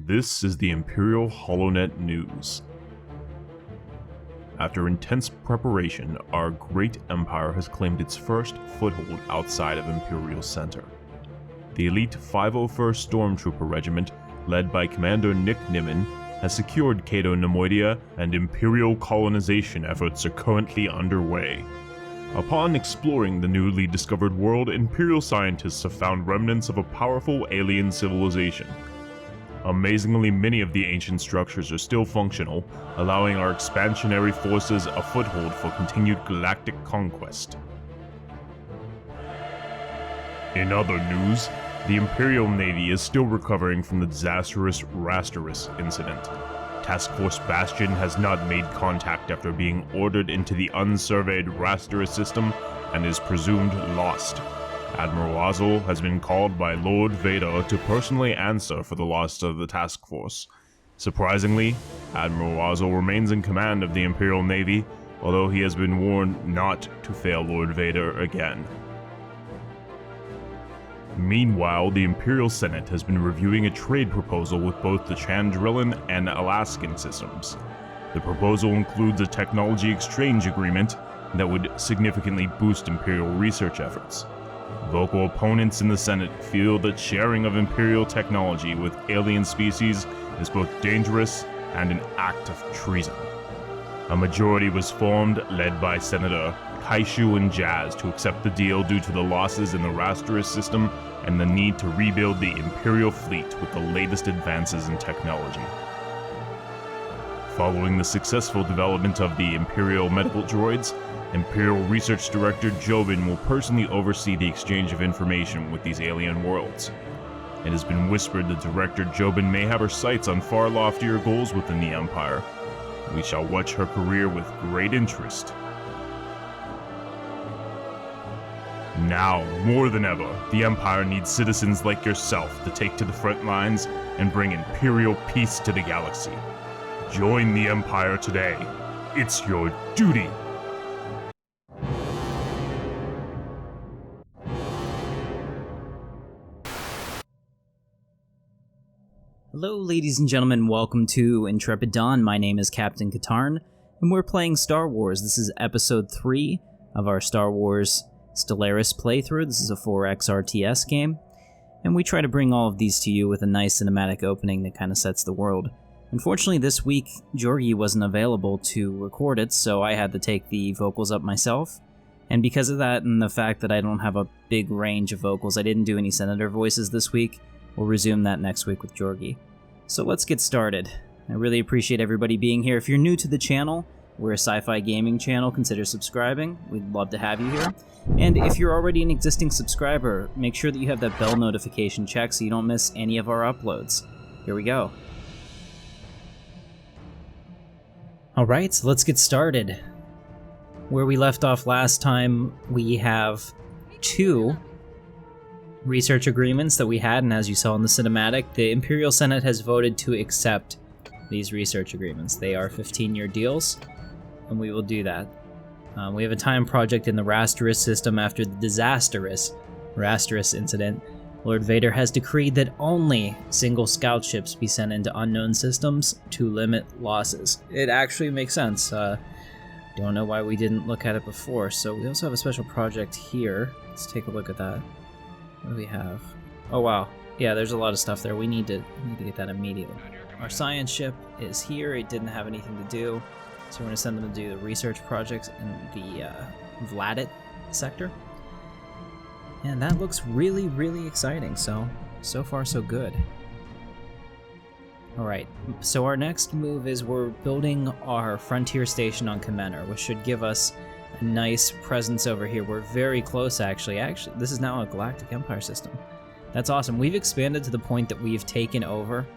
This is the Imperial HoloNet News. After intense preparation, our great empire has claimed its first foothold outside of Imperial Center. The elite 501st Stormtrooper Regiment, led by Commander Nick Niven, has secured Cato Nemoidia, and Imperial colonization efforts are currently underway. Upon exploring the newly discovered world, Imperial scientists have found remnants of a powerful alien civilization. Amazingly, many of the ancient structures are still functional, allowing our expansionary forces a foothold for continued galactic conquest. In other news, the Imperial Navy is still recovering from the disastrous Rasteris incident. Task Force Bastion has not made contact after being ordered into the unsurveyed Rasteris system and is presumed lost. Admiral Ozzel has been called by Lord Vader to personally answer for the loss of the task force. Surprisingly, Admiral Ozzel remains in command of the Imperial Navy, although he has been warned not to fail Lord Vader again. Meanwhile, the Imperial Senate has been reviewing a trade proposal with both the Chandrillan and Alaskan systems. The proposal includes a technology exchange agreement that would significantly boost Imperial research efforts. Vocal opponents in the Senate feel that sharing of Imperial technology with alien species is both dangerous and an act of treason. A majority was formed, led by Senator Kaishu and Jazz, to accept the deal due to the losses in the Rasteris system and the need to rebuild the Imperial fleet with the latest advances in technology. Following the successful development of the Imperial medical droids, Imperial Research Director Jobin will personally oversee the exchange of information with these alien worlds. It has been whispered that Director Jobin may have her sights on far loftier goals within the Empire. We shall watch her career with great interest. Now, more than ever, the Empire needs citizens like yourself to take to the front lines and bring Imperial peace to the galaxy. Join the Empire today. It's your duty. Hello ladies and gentlemen, welcome to Intrepid Dawn. My name is Captain Katarn, and we're playing Star Wars. This is episode 3 of our Star Wars Stellaris playthrough. This is a 4X RTS game, and we try to bring all of these to you with a nice cinematic opening that kind of sets the world. Unfortunately, this week, Georgi wasn't available to record it, so I had to take the vocals up myself. And because of that, and the fact that I don't have a big range of vocals, I didn't do any Senator voices this week. We'll resume that next week with Georgi. So let's get started. I really appreciate everybody being here. If you're new to the channel, we're a sci-fi gaming channel. Consider subscribing. We'd love to have you here. And if you're already an existing subscriber, make sure that you have that bell notification checked so you don't miss any of our uploads. Here we go. Alright, so let's get started. Where we left off last time, we have 2 research agreements that we had, and as you saw in the cinematic, the Imperial Senate has voted to accept these research agreements. They are 15-year deals, and we will do that. We have a time project in the Rasteris system after the disastrous Rasteris incident. Lord Vader has decreed that only single scout ships be sent into unknown systems to limit losses. It actually makes sense. Don't know why we didn't look at it before. So we also have a special project here. Let's take a look at that. What do we have? Oh wow. Yeah, there's a lot of stuff there. We need to get that immediately. Our science ship is here. It didn't have anything to do, so we're going to send them to do the research projects in the Vladit sector. And that looks really, really exciting. So far so good. Alright, so our next move is we're building our frontier station on Kamener, which should give us a nice presence over here. We're very close, actually. This is now a Galactic Empire system. That's awesome. We've expanded to the point that we've taken over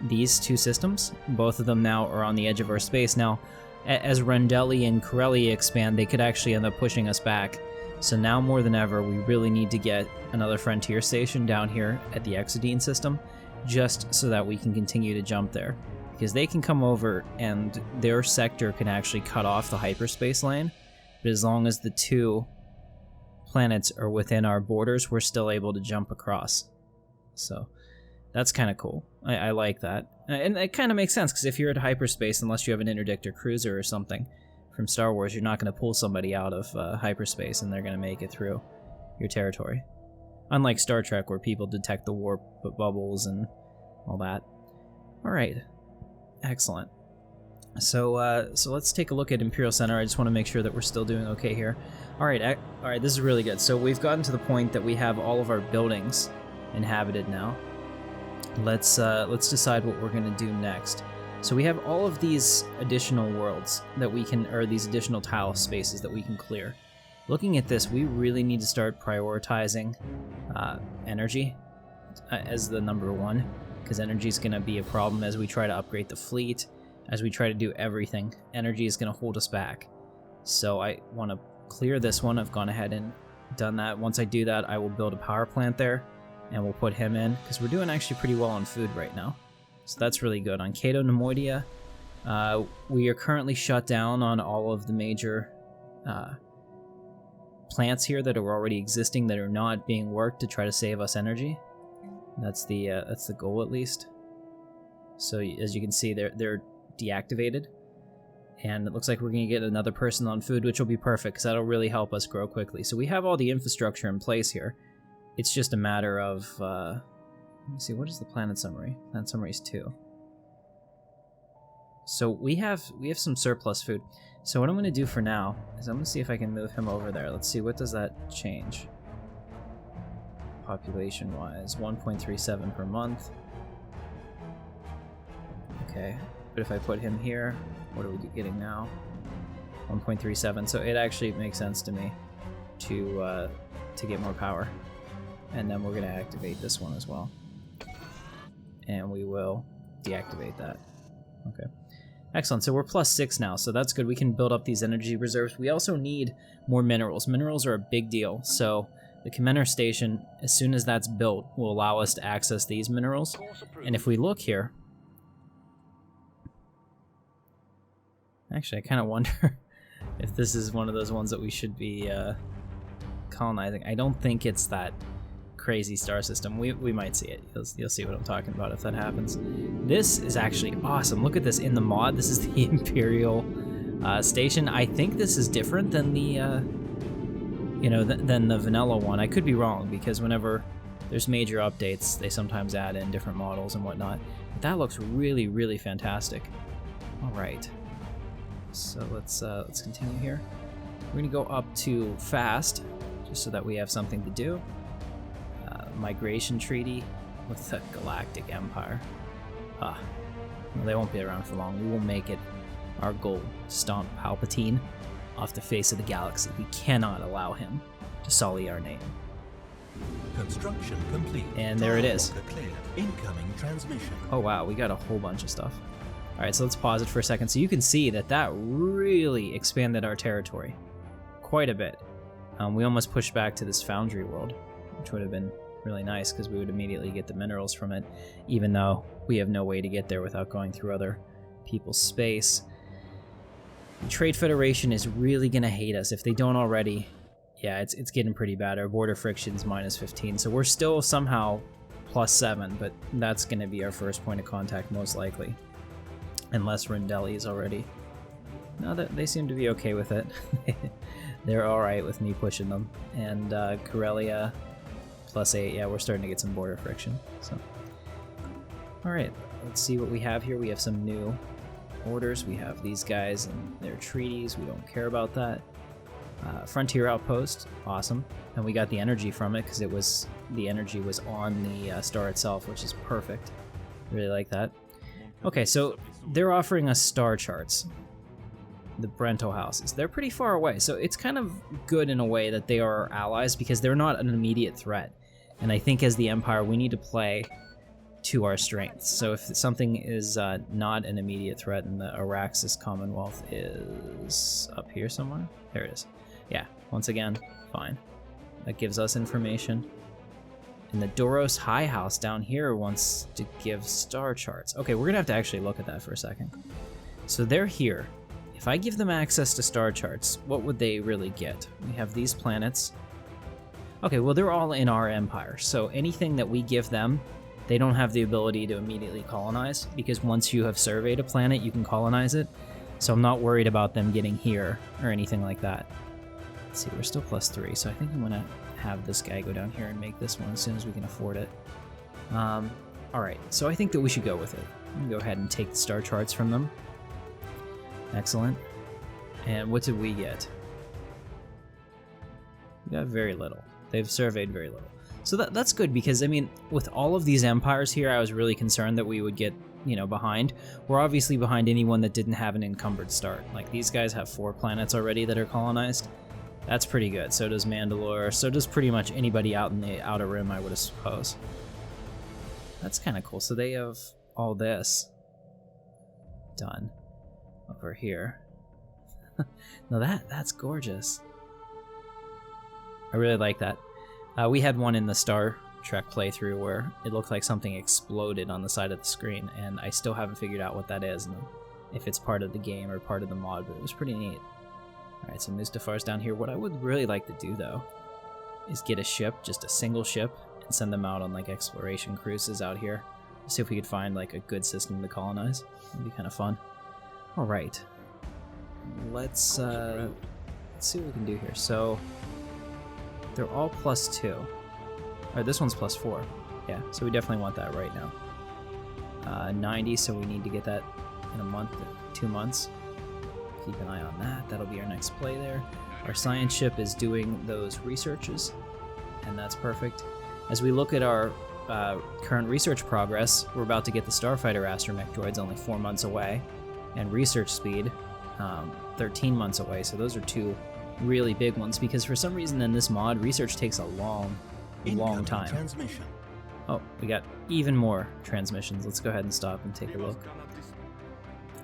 these 2 systems. Both of them now are on the edge of our space. Now, as Rendelli and Corelli expand, they could actually end up pushing us back. So now more than ever, we really need to get another frontier station down here at the Exodine system, just so that we can continue to jump there. Because they can come over and their sector can actually cut off the hyperspace lane. But as long as the 2 planets are within our borders, we're still able to jump across. So That's kind of cool. I like that. And it kind of makes sense, because if you're at hyperspace, unless you have an interdictor cruiser or something from Star Wars, you're not going to pull somebody out of hyperspace and they're going to make it through your territory. Unlike Star Trek, where people detect the warp bubbles and all that. All right. Excellent. So let's take a look at Imperial Center. I just want to make sure that we're still doing okay here. All right, this is really good. So we've gotten to the point that we have all of our buildings inhabited now. Let's decide what we're going to do next. So we have all of these additional worlds that we can, or these additional tile spaces that we can clear. Looking at this, we really need to start prioritizing energy as the number one, because energy is going to be a problem as we try to upgrade the fleet, as we try to do everything. Energy is going to hold us back. So I want to clear this one. I've gone ahead and done that. Once I do that, I will build a power plant there, and we'll put him in, because we're doing actually pretty well on food right now. So that's really good. On Cato Nemoidia, we are currently shut down on all of the major plants here that are already existing that are not being worked to try to save us energy. That's the goal, at least. So as you can see, they're deactivated, and it looks like we're going to get another person on food, which will be perfect, because that'll really help us grow quickly. So we have all the infrastructure in place here. It's just a matter of let me see, what is the planet summary? Planet summary is 2. So we have some surplus food. So what I'm going to do for now is I'm going to see if I can move him over there. Let's see, what does that change population wise? 1.37 per month. Okay, but if I put him here, what are we getting now? 1.37. So it actually makes sense to me to get more power. And then we're going to activate this one as well. And we will deactivate that. Okay. Excellent. So we're +6 now, so that's good. We can build up these energy reserves. We also need more minerals. Minerals are a big deal. So the Commander Station, as soon as that's built, will allow us to access these minerals. And if we look here... Actually, I kind of wonder if this is one of those ones that we should be colonizing. I don't think it's that crazy star system. We might see it. You'll see what I'm talking about if that happens. This is actually awesome. Look at this in the mod. This is the Imperial Station. I think this is different than the than the vanilla one. I could be wrong, because whenever there's major updates, they sometimes add in different models and whatnot. But that looks really, really fantastic. All right. So let's continue here. We're gonna go up to fast, just so that we have something to do. Migration treaty with the Galactic Empire. Well, they won't be around for long. We will make it our goal to stomp Palpatine off the face of the galaxy. We cannot allow him to sully our name. Construction complete. And there it is. Cleared. Incoming transmission. Oh wow, we got a whole bunch of stuff. All right, so let's pause it for a second. So you can see that really expanded our territory quite a bit. We almost pushed back to this foundry world, which would have been really nice, because we would immediately get the minerals from it, even though we have no way to get there without going through other people's space. The Trade Federation is really going to hate us if they don't already. Yeah, it's getting pretty bad. Our border friction's -15, so we're still somehow +7, but that's going to be our first point of contact most likely. Unless Rindelli is already... No, they seem to be okay with it. They're alright with me pushing them. And Corellia, +8. Yeah, we're starting to get some border friction. So, alright, let's see what we have here. We have some new orders. We have these guys and their treaties. We don't care about that. Frontier Outpost, awesome. And we got the energy from it, because the energy was on the star itself, which is perfect. Really like that. Okay, so they're offering us star charts. The Brento houses. They're pretty far away, so it's kind of good in a way that they are our allies, because they're not an immediate threat. And I think as the Empire, we need to play to our strengths. So if something is not an immediate threat, and the Araxis Commonwealth is up here somewhere. There it is. Yeah, once again, fine. That gives us information. And the Doros High House down here wants to give star charts. Okay, we're gonna have to actually look at that for a second. So they're here. If I give them access to star charts, what would they really get? We have these planets. Okay, well, they're all in our empire, so anything that we give them they don't have the ability to immediately colonize, because once you have surveyed a planet, you can colonize it. So I'm not worried about them getting here or anything like that. Let's see, we're still +3, so I think I'm gonna have this guy go down here and make this one as soon as we can afford it. Alright, so I think that we should go with it. I'm gonna go ahead and take the star charts from them. Excellent. And what did we get? We got very little. They've surveyed very little. So that's good, because, I mean, with all of these empires here, I was really concerned that we would get, you know, behind. We're obviously behind anyone that didn't have an encumbered start. Like, these guys have 4 planets already that are colonized. That's pretty good. So does Mandalore. So does pretty much anybody out in the Outer Rim, I would suppose. That's kind of cool. So they have all this done over here. Now that's gorgeous. I really like that. We had one in the Star Trek playthrough where it looked like something exploded on the side of the screen, and I still haven't figured out what that is, and if it's part of the game or part of the mod, but it was pretty neat. Alright, so Mustafar's down here. What I would really like to do, though, is get a ship, just a single ship, and send them out on, like, exploration cruises out here. See if we could find, like, a good system to colonize. That'd be kind of fun. Alright. Let's see what we can do here. So, they're all +2. Or this one's +4. Yeah, so we definitely want that right now. 90, so we need to get that in a month, 2 months. Keep an eye on that. That'll be our next play there. Our science ship is doing those researches, and that's perfect. As we look at our current research progress, we're about to get the Starfighter astromech droids only 4 months away, and research speed 13 months away. So those are 2 really big ones, because for some reason in this mod, research takes a long time. Transmission. Oh, we got even more transmissions. Let's go ahead and stop and take a look.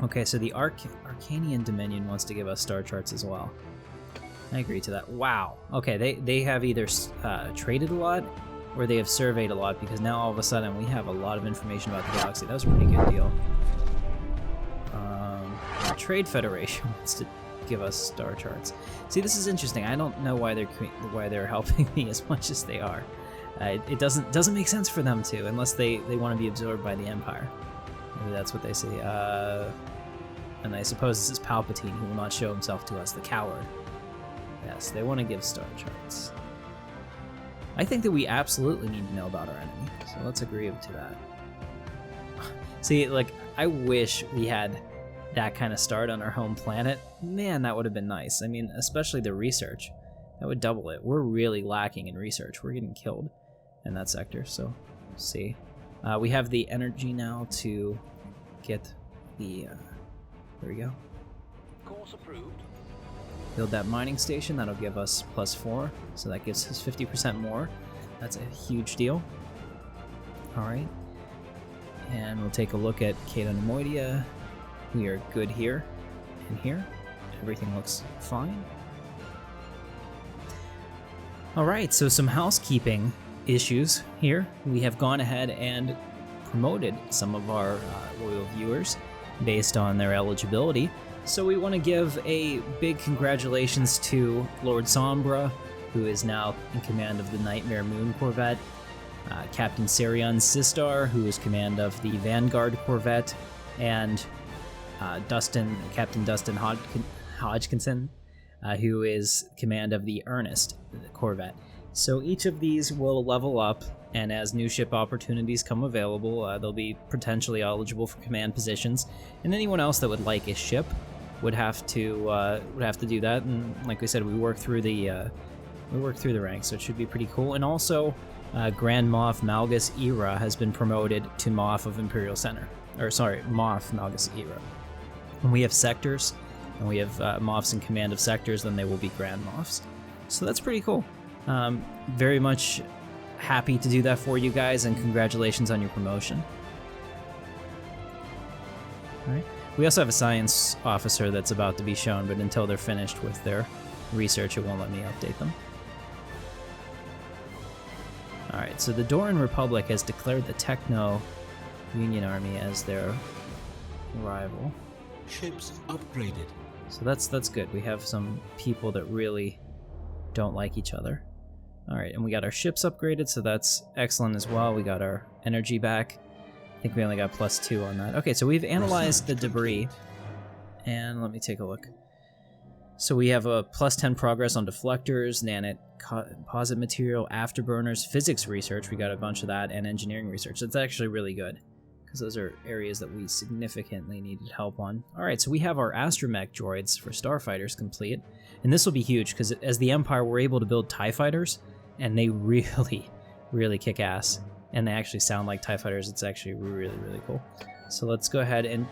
Okay, so the Arcanian Dominion wants to give us star charts as well. I agree to that. Wow. Okay, they have either traded a lot or they have surveyed a lot, because now all of a sudden we have a lot of information about the galaxy. That was a pretty good deal. The Trade Federation wants to give us star charts. See, this is interesting. I don't know why they're helping me as much as they are. It doesn't make sense for them to, unless they want to be absorbed by the Empire. Maybe that's what they say. And I suppose this is Palpatine, who will not show himself to us, the coward. Yes, they want to give star charts. I think that we absolutely need to know about our enemy, so let's agree to that. See, like, I wish we had that kind of start on our home planet. Man, that would have been nice. I mean, especially the research. That would double it. We're really lacking in research. We're getting killed in that sector, so we'll see. We have the energy now to get the... there we go. Course approved. Build that mining station. That'll give us +4, so that gives us 50% more. That's a huge deal. Alright. And we'll take a look at Cato Nemoidia. We are good here and here. Everything looks fine. Alright, so some housekeeping issues here. We have gone ahead and promoted some of our loyal viewers based on their eligibility. So we want to give a big congratulations to Lord Sombra, who is now in command of the Nightmare Moon Corvette, Captain Sarion Sistar, who is command of the Vanguard Corvette, and Captain Dustin Hodgkinson, who is command of the Ernest Corvette. So each of these will level up, and as new ship opportunities come available, they'll be potentially eligible for command positions. And anyone else that would like a ship would have to do that. And like we said, we work through the ranks, so it should be pretty cool. And also, Grand Moff Malgus Era has been promoted to Moff of Imperial Center, or sorry, Moff Malgus Era. When we have sectors, and we have Moffs in command of sectors, then they will be Grand Moffs. So that's pretty cool. Very much happy to do that for you guys, and congratulations on your promotion. Alright. We also have a science officer that's about to be shown, but until they're finished with their research, it won't let me update them. Alright, so the Doran Republic has declared the Techno Union Army as their rival. Ships upgraded. So that's good. We have some people that really don't like each other. Alright, and we got our ships upgraded, so that's excellent as well. We got our energy back. I think we only got +2 on that. Okay, so we've analyzed the debris. And let me take a look. So we have a +10 progress on deflectors, nanite composite material, afterburners, physics research, we got a bunch of that, and engineering research. That's actually really good, because those are areas that we significantly needed help on. Alright, so we have our astromech droids for starfighters complete, and this will be huge, because as the Empire, we're able to build TIE fighters, and they really, really kick ass. And they actually sound like TIE fighters. It's actually really, really cool. So let's go ahead and...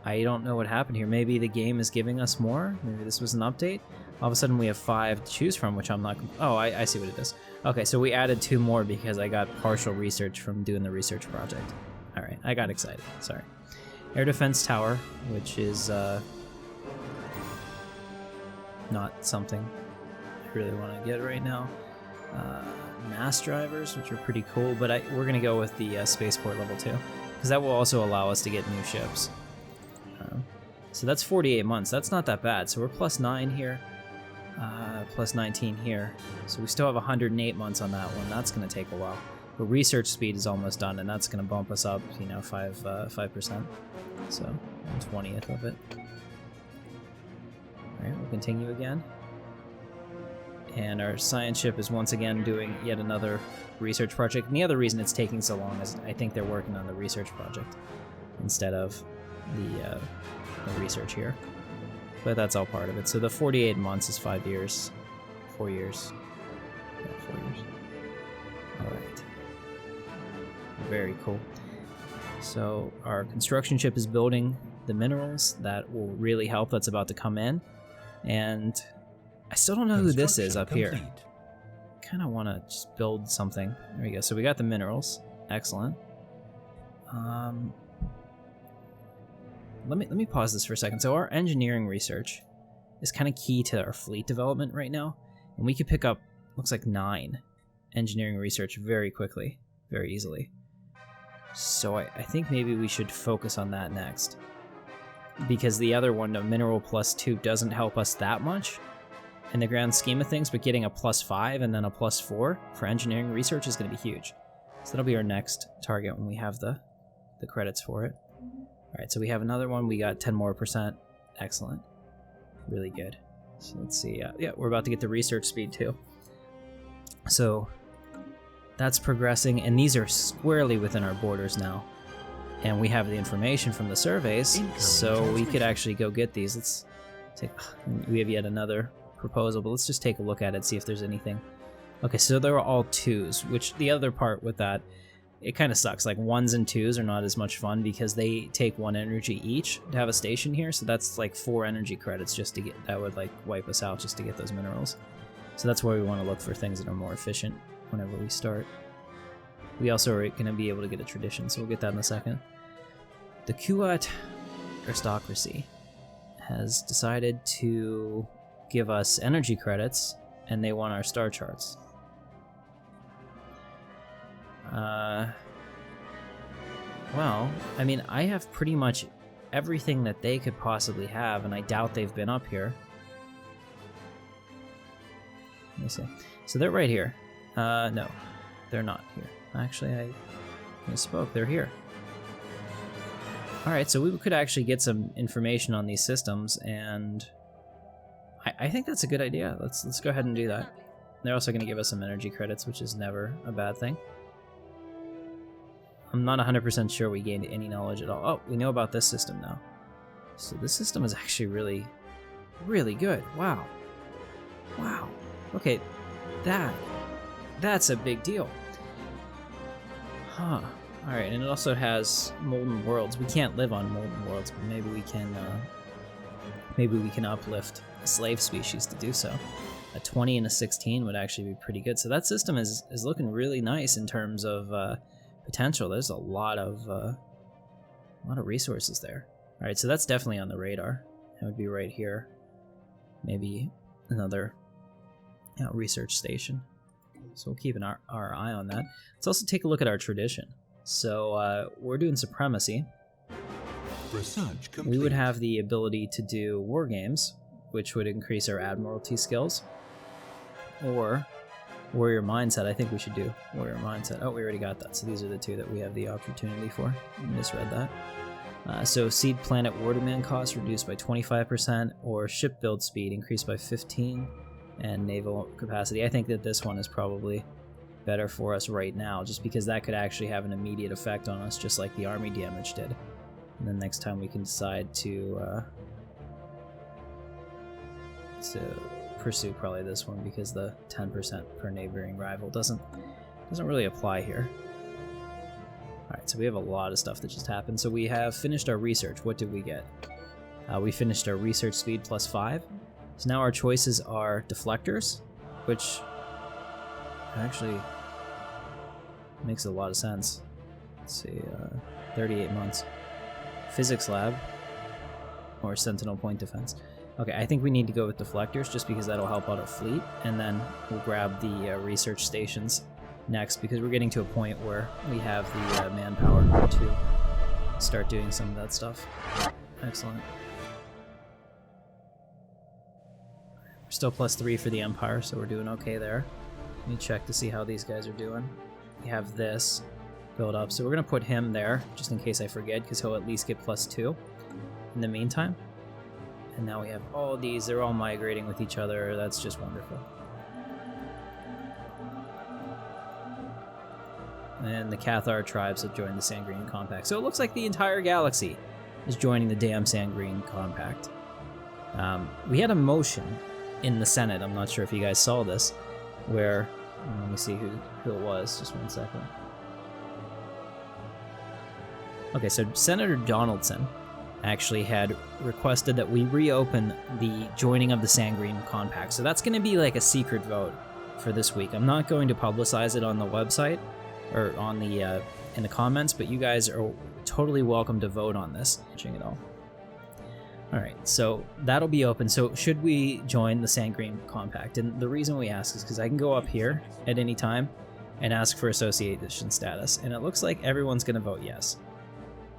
I don't know what happened here. Maybe the game is giving us more? Maybe this was an update? All of a sudden we have 5 to choose from, which I'm not... Oh, I see what it is. Okay, so we added 2 more because I got partial research from doing the research project. Alright, I got excited. Sorry. Air Defense Tower, which is... not something I really want to get right now. Mass drivers, which are pretty cool, but we're going to go with the spaceport level 2, because that will also allow us to get new ships. So that's 48 months. That's not that bad. So we're +9 here, +19 here. So we still have 108 months on that one. That's going to take a while. But research speed is almost done, and that's going to bump us up, 5%. So 1/20th of it. Alright, we'll continue again. And our science ship is once again doing yet another research project. And the other reason it's taking so long is I think they're working on the research project instead of the research here. But that's all part of it. So the 48 months is 5 years. 4 years. Yeah, 4 years. Alright. Very cool. So our construction ship is building the minerals that will really help. That's about to come in. And I still don't know who this is up here. Kind of want to just build something. There we go. So we got the minerals. Excellent. Let me pause this for a second. So our engineering research is kind of key to our fleet development right now, and we could pick up, looks like 9 engineering research very quickly, very easily. So I think maybe we should focus on that next, because the other one, the mineral +2, doesn't help us that much in the grand scheme of things, but getting a +5 and then a +4 for engineering research is going to be huge. So that'll be our next target when we have the credits for it. Alright, so we have another one. We got 10% more. Excellent. Really good. So let's see. Yeah, we're about to get the research speed too. So that's progressing, and these are squarely within our borders now. And we have the information from the surveys, so we could actually go get these. Let's take... We have yet another proposal, but let's just take a look at it, see if there's anything. Okay, so they're all 2s, which the other part with that, it kind of sucks. Like 1s and 2s are not as much fun because they take 1 energy each to have a station here, so that's like 4 energy credits just to get... That would like wipe us out just to get those minerals. So that's why we want to look for things that are more efficient whenever we start. We also are going to be able to get a tradition, so we'll get that in a second. The Kuat aristocracy has decided to give us energy credits, and they want our star charts. Well, I mean, I have pretty much everything that they could possibly have, and I doubt they've been up here. Let me see. So they're right here. No, they're not here. Actually, I misspoke. They're here. Alright, so we could actually get some information on these systems, and I think that's a good idea. Let's go ahead and do that. They're also going to give us some energy credits, which is never a bad thing. I'm not 100% sure we gained any knowledge at all. Oh, we know about this system now. So this system is actually really, really good. Wow. Wow. Okay, that's a big deal. Huh. Alright, and it also has molten worlds. We can't live on molten worlds, but maybe we can uplift a slave species to do so. A 20 and a 16 would actually be pretty good. So that system is looking really nice in terms of potential. There's a lot of resources there. Alright, so that's definitely on the radar. That would be right here. Maybe another research station. So we'll keep our eye on that. Let's also take a look at our tradition. So we're doing supremacy. Research complete. We would have the ability to do war games, which would increase our admiralty skills. Or warrior mindset. I think we should do warrior mindset. Oh, we already got that. So these are the two that we have the opportunity for. I misread that. So seed planet war demand cost reduced by 25%, or ship build speed increased by 15%, and naval capacity. I think that this one is probably better for us right now, just because that could actually have an immediate effect on us, just like the army damage did. And then next time we can decide to pursue probably this one, because the 10% per neighboring rival doesn't really apply here. Alright, so we have a lot of stuff that just happened. So we have finished our research. What did we get? We finished our research speed +5. So now our choices are deflectors, which actually makes a lot of sense. Let's see, 38 months. Physics lab, or sentinel point defense. Okay, I think we need to go with deflectors, just because that'll help out our fleet, and then we'll grab the research stations next, because we're getting to a point where we have the manpower to start doing some of that stuff. Excellent. We're still +3 for the Empire, so we're doing okay there. Let me check to see how these guys are doing. We have this build up, so we're going to put him there, just in case I forget, because he'll at least get +2 in the meantime. And now we have all these, they're all migrating with each other. That's just wonderful. And the Cathar tribes have joined the Sangrean Compact. So it looks like the entire galaxy is joining the damn Sangrean Compact. We had a motion in the Senate, I'm not sure if you guys saw this, where, let me see who it was, just one second. Okay, so Senator Donaldson actually had requested that we reopen the joining of the Sangrean Compact. So that's going to be like a secret vote for this week. I'm not going to publicize it on the website or on the in the comments, but you guys are totally welcome to vote on this. It all. All right, so that'll be open. So should we join the Sangrean Compact? And the reason we ask is because I can go up here at any time and ask for association status, and it looks like everyone's going to vote yes.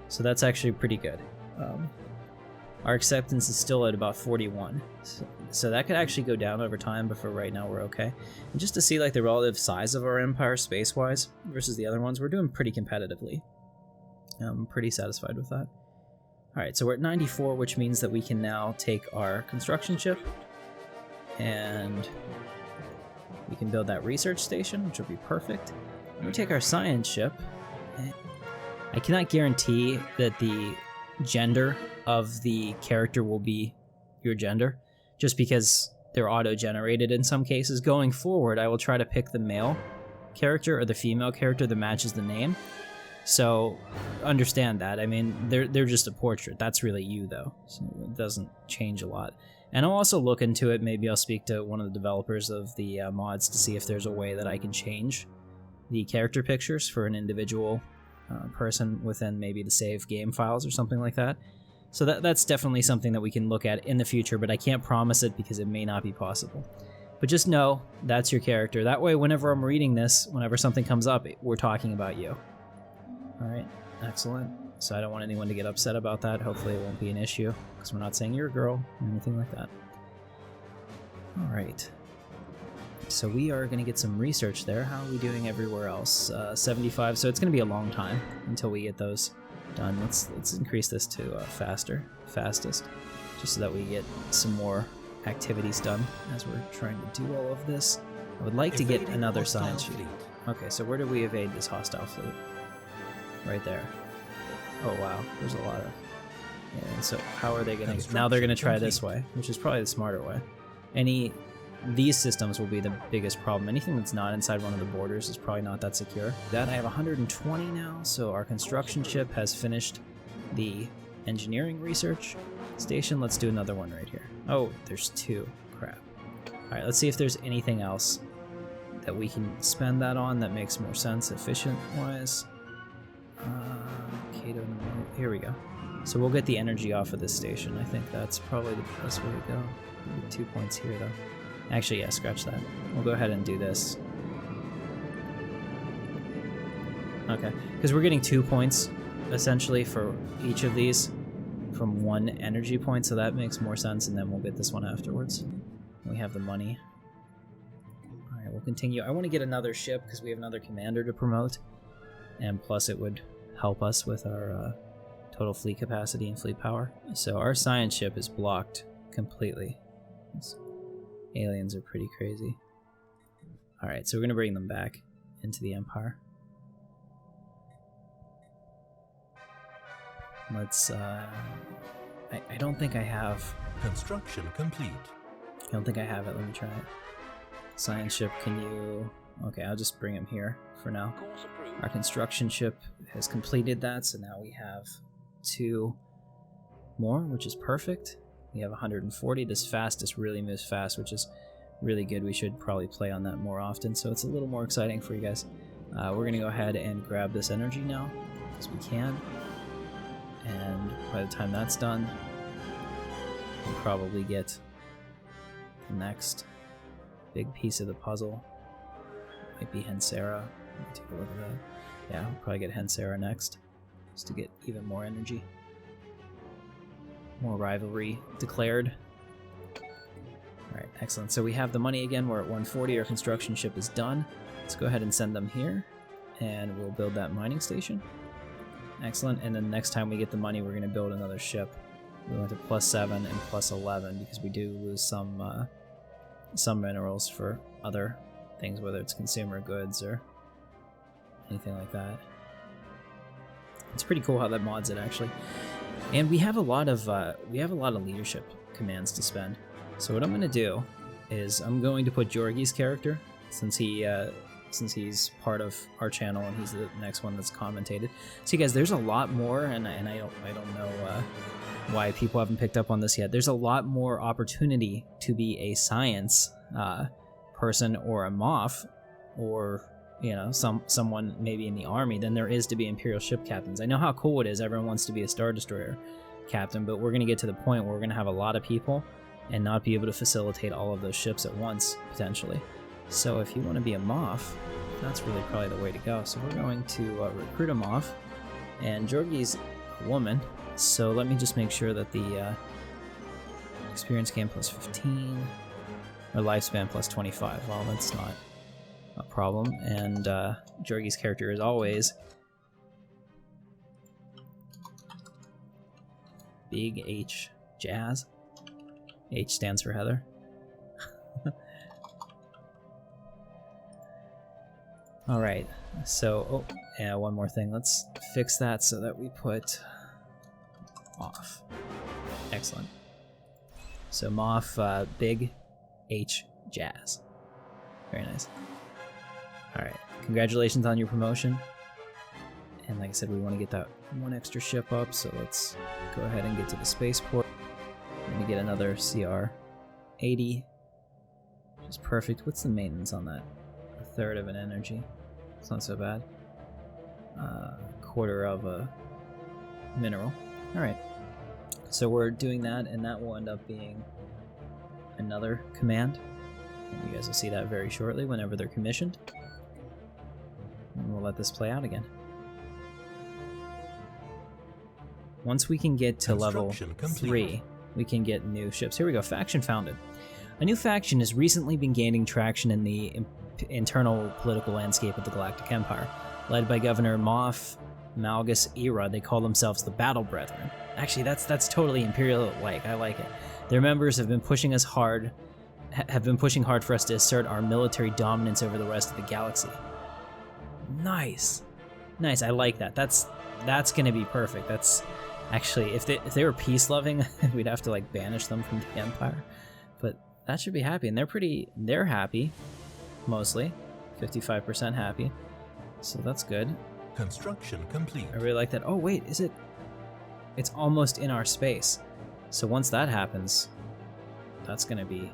So that's actually pretty good. Our acceptance is still at about 41, so that could actually go down over time, but for right now we're okay. And just to see like the relative size of our empire space-wise versus the other ones, we're doing pretty competitively. I'm pretty satisfied with that. Alright, so we're at 94, which means that we can now take our construction ship and we can build that research station, which will be perfect. And we take our science ship. I cannot guarantee that the gender of the character will be your gender, just because they're auto-generated in some cases. Going forward, I will try to pick the male character or the female character that matches the name. So understand that. I mean, they're just a portrait. That's really you, though. So it doesn't change a lot. And I'll also look into it. Maybe I'll speak to one of the developers of the mods to see if there's a way that I can change the character pictures for an individual person within maybe the save game files or something like that. So that's definitely something that we can look at in the future, but I can't promise it because it may not be possible. But just know that's your character. That way, whenever I'm reading this, whenever something comes up, we're talking about you. Alright, excellent. So I don't want anyone to get upset about that. Hopefully it won't be an issue, because we're not saying you're a girl or anything like that. Alright. So we are going to get some research there. How are we doing everywhere else? 75, so it's going to be a long time until we get those done. Let's increase this to fastest, just so that we get some more activities done as we're trying to do all of this. I would like to get another science sheet. Okay, so where do we evade this hostile fleet? Right there. Oh wow, there's a lot of... Yeah, and so how are they going to... Now they're going to try this way, which is probably the smarter way. These systems will be the biggest problem. Anything that's not inside one of the borders is probably not that secure. That I have 120 now, so our construction ship has finished the engineering research station. Let's do another one right here. Oh, there's 2. Crap. Alright, let's see if there's anything else that we can spend that on that makes more sense efficient-wise. Here we go. So we'll get the energy off of this station. I think that's probably the best way to go. 2 points here, though. Actually, yeah, scratch that. We'll go ahead and do this. Okay, because we're getting 2 points, essentially, for each of these. from one energy point, so that makes more sense, and then we'll get this one afterwards. We have the money. Alright, we'll continue. I want to get another ship because we have another commander to promote, and plus it would help us with our total fleet capacity and fleet power. So our science ship is blocked completely. These aliens are pretty crazy. Alright, so we're going to bring them back into the Empire. Let's, I don't think I have... Construction complete. I don't think I have it. Let me try it. Science ship, can you... Okay, I'll just bring him here for now. Course approved. Our construction ship has completed that, so now we have 2 more, which is perfect. We have 140. This fastest really moves fast, which is really good. We should probably play on that more often, so it's a little more exciting for you guys. We're going to go ahead and grab this energy now, as we can. And by the time that's done, we'll probably get the next big piece of the puzzle. Might be Hensera. Let me take a look at that. Yeah, we'll probably get Hensera next, just to get even more energy. More rivalry declared. Alright, excellent. So we have the money again. We're at 140. Our construction ship is done. Let's go ahead and send them here, and we'll build that mining station. Excellent, and then next time we get the money, we're going to build another ship. We went to +7 and +11 because we do lose some minerals for other things, whether it's consumer goods or anything like that. It's pretty cool how that mods it, actually. And we have a lot of leadership commands to spend. So what I'm going to do is I'm going to put Georgi's character, since he's part of our channel and he's the next one that's commentated. So you guys, there's a lot more, and I don't know why people haven't picked up on this yet. There's a lot more opportunity to be a science person or a MOF, or someone maybe in the army than there is to be Imperial ship captains. I know how cool it is. Everyone wants to be a Star Destroyer captain, but we're going to get to the point where we're going to have a lot of people and not be able to facilitate all of those ships at once, potentially. So if you want to be a MOF, that's really probably the way to go. So we're going to recruit a MOF, and Georgi's a woman, so let me just make sure that the experience gain +15, or lifespan +25. Well, that's not a problem, and Georgi's character is always Big H Jazz. H stands for Heather. Alright, so, oh, yeah, one more thing. Let's fix that so that we put off. Excellent. So MOF, Big H Jazz. Very nice. Alright, congratulations on your promotion. And like I said, we want to get that one extra ship up, so let's go ahead and get to the spaceport. We're going to get another CR-80, which is perfect. What's the maintenance on that? 1/3 of an energy. It's not so bad. 1/4 of a mineral. Alright. So we're doing that, and that will end up being another command. And you guys will see that very shortly whenever they're commissioned. And we'll let this play out again. Once we can get to level 3, we can get new ships. Here we go. Faction founded. A new faction has recently been gaining traction in the internal political landscape of the Galactic Empire. Led by Governor Moff Malgus Era, they call themselves the Battle Brethren. Actually, that's totally Imperial-like. I like it. Their members have been pushing hard for us to assert our military dominance over the rest of the galaxy. Nice. Nice, I like that. That's going to be perfect. That's actually, if they were peace-loving, we'd have to like banish them from the Empire. But that should be happy, and they're happy, mostly. 55% happy. So that's good. Construction complete. I really like that. Oh wait, it's almost in our space. So once that happens, that's gonna be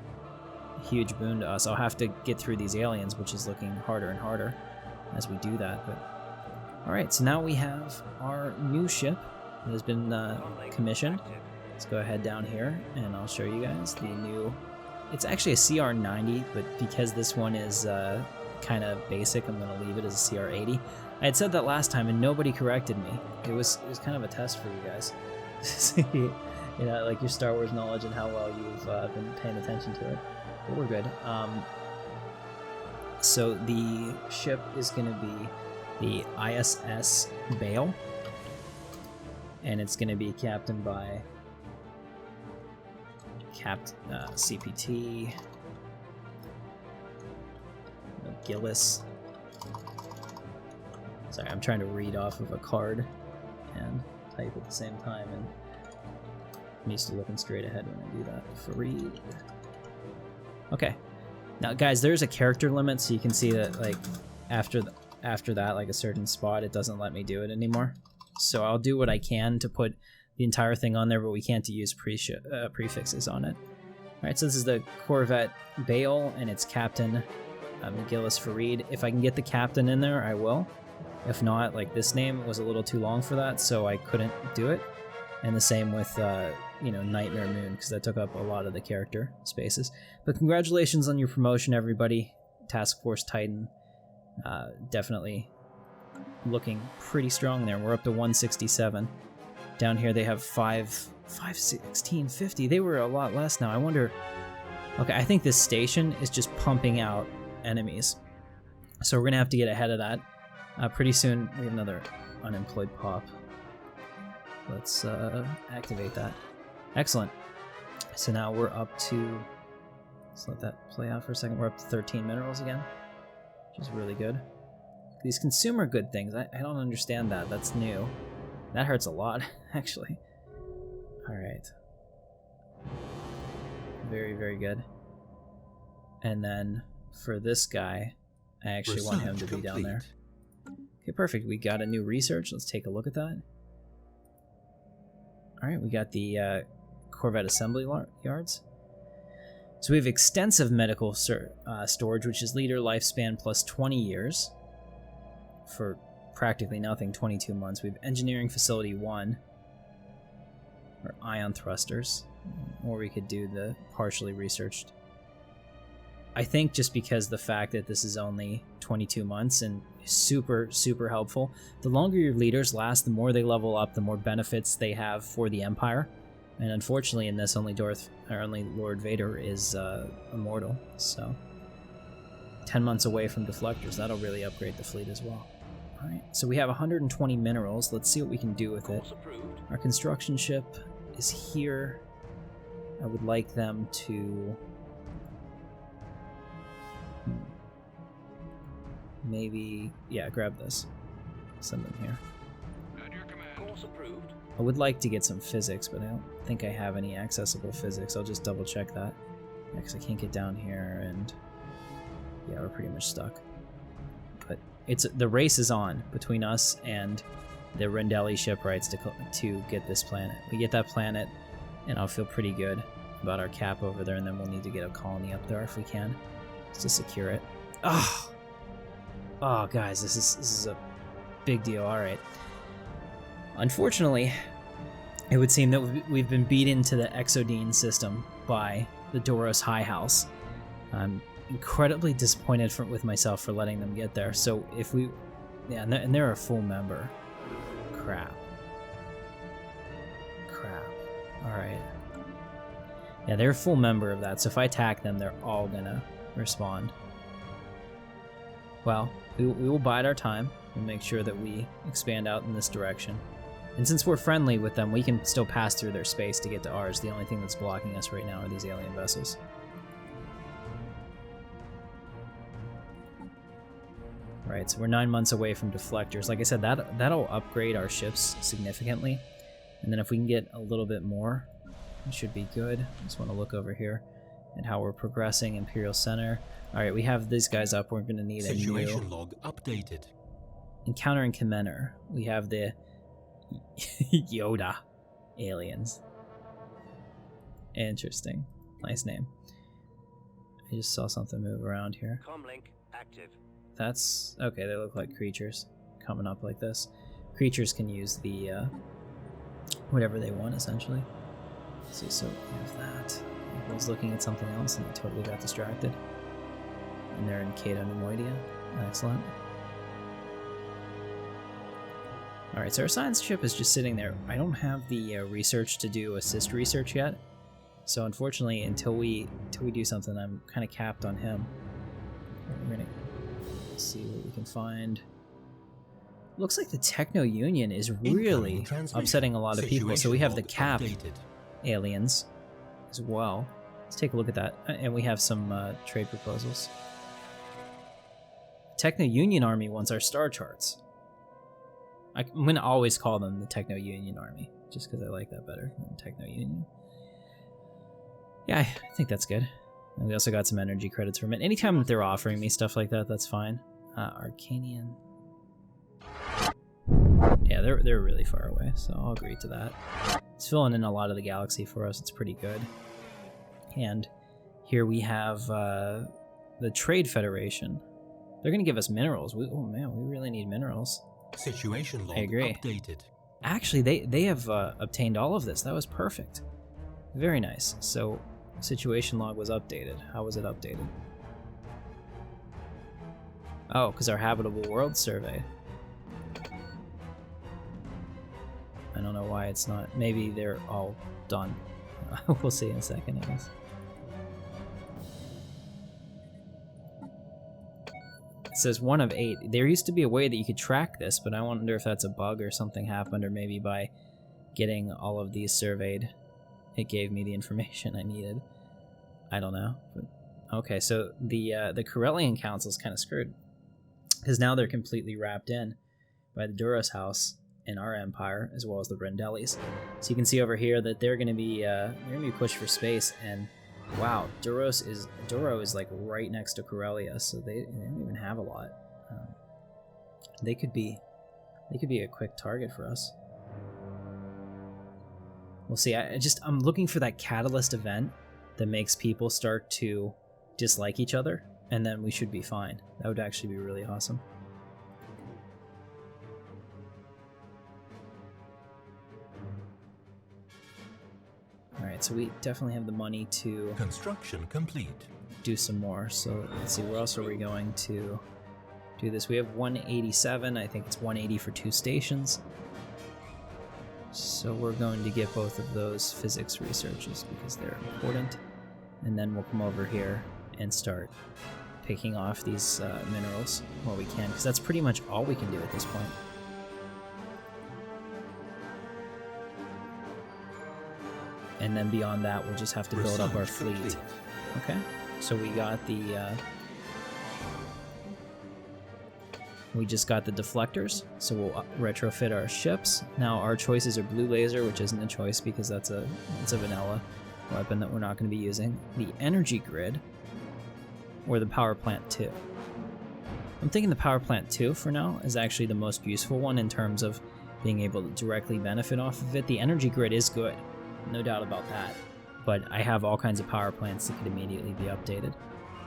a huge boon to us. I'll have to get through these aliens, which is looking harder and harder as we do that. But alright, so now we have our new ship that has been commissioned. Let's go ahead down here and I'll show you guys the new. It's actually a CR-90, but because this one is kind of basic, I'm going to leave it as a CR-80. I had said that last time and nobody corrected me. It was kind of a test for you guys. You know, like your Star Wars knowledge and how well you've been paying attention to it. But we're good. So the ship is going to be the ISS Bale, and it's going to be captained by CPT Gillis. Sorry, I'm trying to read off of a card and type at the same time, and I'm used to looking straight ahead when I do that. Fareed. Okay. Now, guys, there's a character limit, so you can see that, like, after that, like a certain spot, it doesn't let me do it anymore. So I'll do what I can to put the entire thing on there, but we can't use prefixes on it. All right, so this is the Corvette Bale, and it's Captain McGillis Fareed. If I can get the captain in there, I will. If not, like, this name was a little too long for that, so I couldn't do it. And the same with, you know, Nightmare Moon, because that took up a lot of the character spaces. But congratulations on your promotion, everybody. Task Force Titan, definitely looking pretty strong there. We're up to 167. Down here they have 1650. They were a lot less now. I wonder... Okay, I think this station is just pumping out enemies. So we're going to have to get ahead of that. Pretty soon, we have another unemployed pop. Let's activate that. Excellent. So now we're up to... Let's let that play out for a second. We're up to 13 minerals again, which is really good. These consumer good things, I don't understand that. That's new. That hurts a lot, actually. Alright. Very, very good. And then for this guy, I actually want him to be down there. Okay, perfect. We got a new research. Let's take a look at that. Alright, we got the Corvette assembly yards. So we have extensive medical storage, which is leader lifespan plus 20 years for practically nothing, 22 months. We have engineering facility 1, or ion thrusters, or we could do the partially researched. I think just because the fact that this is only 22 months and super, super helpful. The longer your leaders last, the more they level up, the more benefits they have for the Empire. And unfortunately in this, only Lord Vader is immortal, so 10 months away from deflectors. That'll really upgrade the fleet as well. Alright, so we have 120 minerals. Let's see what we can do with it. Our construction ship is here. I would like them to... Maybe... Yeah, grab this. Send them here. Course approved. I would like to get some physics, but I don't think I have any accessible physics. I'll just double check that. Because I can't get down here, and... Yeah, we're pretty much stuck. But the race is on between us and the Rendelli shipwrights to get this planet. We get that planet, and I'll feel pretty good about our cap over there, and then we'll need to get a colony up there if we can, just to secure it. Oh, guys, this is a big deal. All right. Unfortunately, it would seem that we've been beaten to the Exodine system by the Doros High House. I'm incredibly disappointed with myself for letting them get there. So if we... Yeah, and they're a full member. Crap. Alright. Yeah, they're a full member of that, so if I attack them, they're all gonna respond. Well, we will bide our time and make sure that we expand out in this direction. And since we're friendly with them, we can still pass through their space to get to ours. The only thing that's blocking us right now are these alien vessels. Right, so we're 9 months away from deflectors. Like I said, that'll upgrade our ships significantly. And then if we can get a little bit more, it should be good. I just want to look over here at how we're progressing. Imperial Center. Alright, we have these guys up. We're going to need a new... log updated. Encountering Commander. We have the Yoda aliens. Interesting. Nice name. I just saw something move around here. Comlink active. That's... Okay, they look like creatures coming up like this. Creatures can use the, whatever they want, essentially. Let's see, so we have that. I was looking at something else and I totally got distracted. And they're in Cato Nemoidia. Excellent. Alright, so our science ship is just sitting there. I don't have the research to do assist research yet. So unfortunately, until we do something, I'm kind of capped on him. We're gonna see what we can find. Looks like the Techno Union is really upsetting a lot of people. So we have the Cap aliens as well. Let's take a look at that. And we have some trade proposals. Techno Union Army wants our star charts. I'm going to always call them the Techno Union Army, just because I like that better than Techno Union. Yeah, I think that's good. And we also got some energy credits from it. Anytime that they're offering me stuff like that, that's fine. Arcanian. Yeah, they're really far away, so I'll agree to that. It's filling in a lot of the galaxy for us. It's pretty good. And here we have the Trade Federation. They're going to give us minerals. Oh man, we really need minerals. Situation log I agree. updated. Actually, they have obtained all of this. That was perfect. Very nice. So, situation log was updated. How was it updated? Oh, because our habitable world survey. I don't know why it's not. Maybe they're all done. We'll see in a second, I guess. It says 1 of 8. There used to be a way that you could track this, but I wonder if that's a bug or something happened, or maybe by getting all of these surveyed, it gave me the information I needed. I don't know. But, okay, so the Corellian Council's kind of screwed, because now they're completely wrapped in by the Duros House in our empire, as well as the Brendelis. So you can see over here that they're going to be pushed for space, and wow, Duro is like right next to Corellia, so they don't even have a lot. They could be a quick target for us. We'll see. I'm looking for that catalyst event that makes people start to dislike each other, and then we should be fine. That would actually be really awesome. Alright, so we definitely have the money to Construction complete. do some more. So let's see, where else are we going to do this? We have 187. I think it's 180 for 2 stations. So we're going to get both of those physics researches because they're important. And then we'll come over here and start picking off these minerals while we can, because that's pretty much all we can do at this point. And then beyond that, we'll just have to build up our fleet. Okay, so we got the... we just got the deflectors, so we'll retrofit our ships. Now our choices are blue laser, which isn't a choice because it's a vanilla weapon that we're not going to be using. The energy grid, or the power plant 2. I'm thinking the power plant 2 for now is actually the most useful one in terms of being able to directly benefit off of it. The energy grid is good, no doubt about that, but I have all kinds of power plants that could immediately be updated.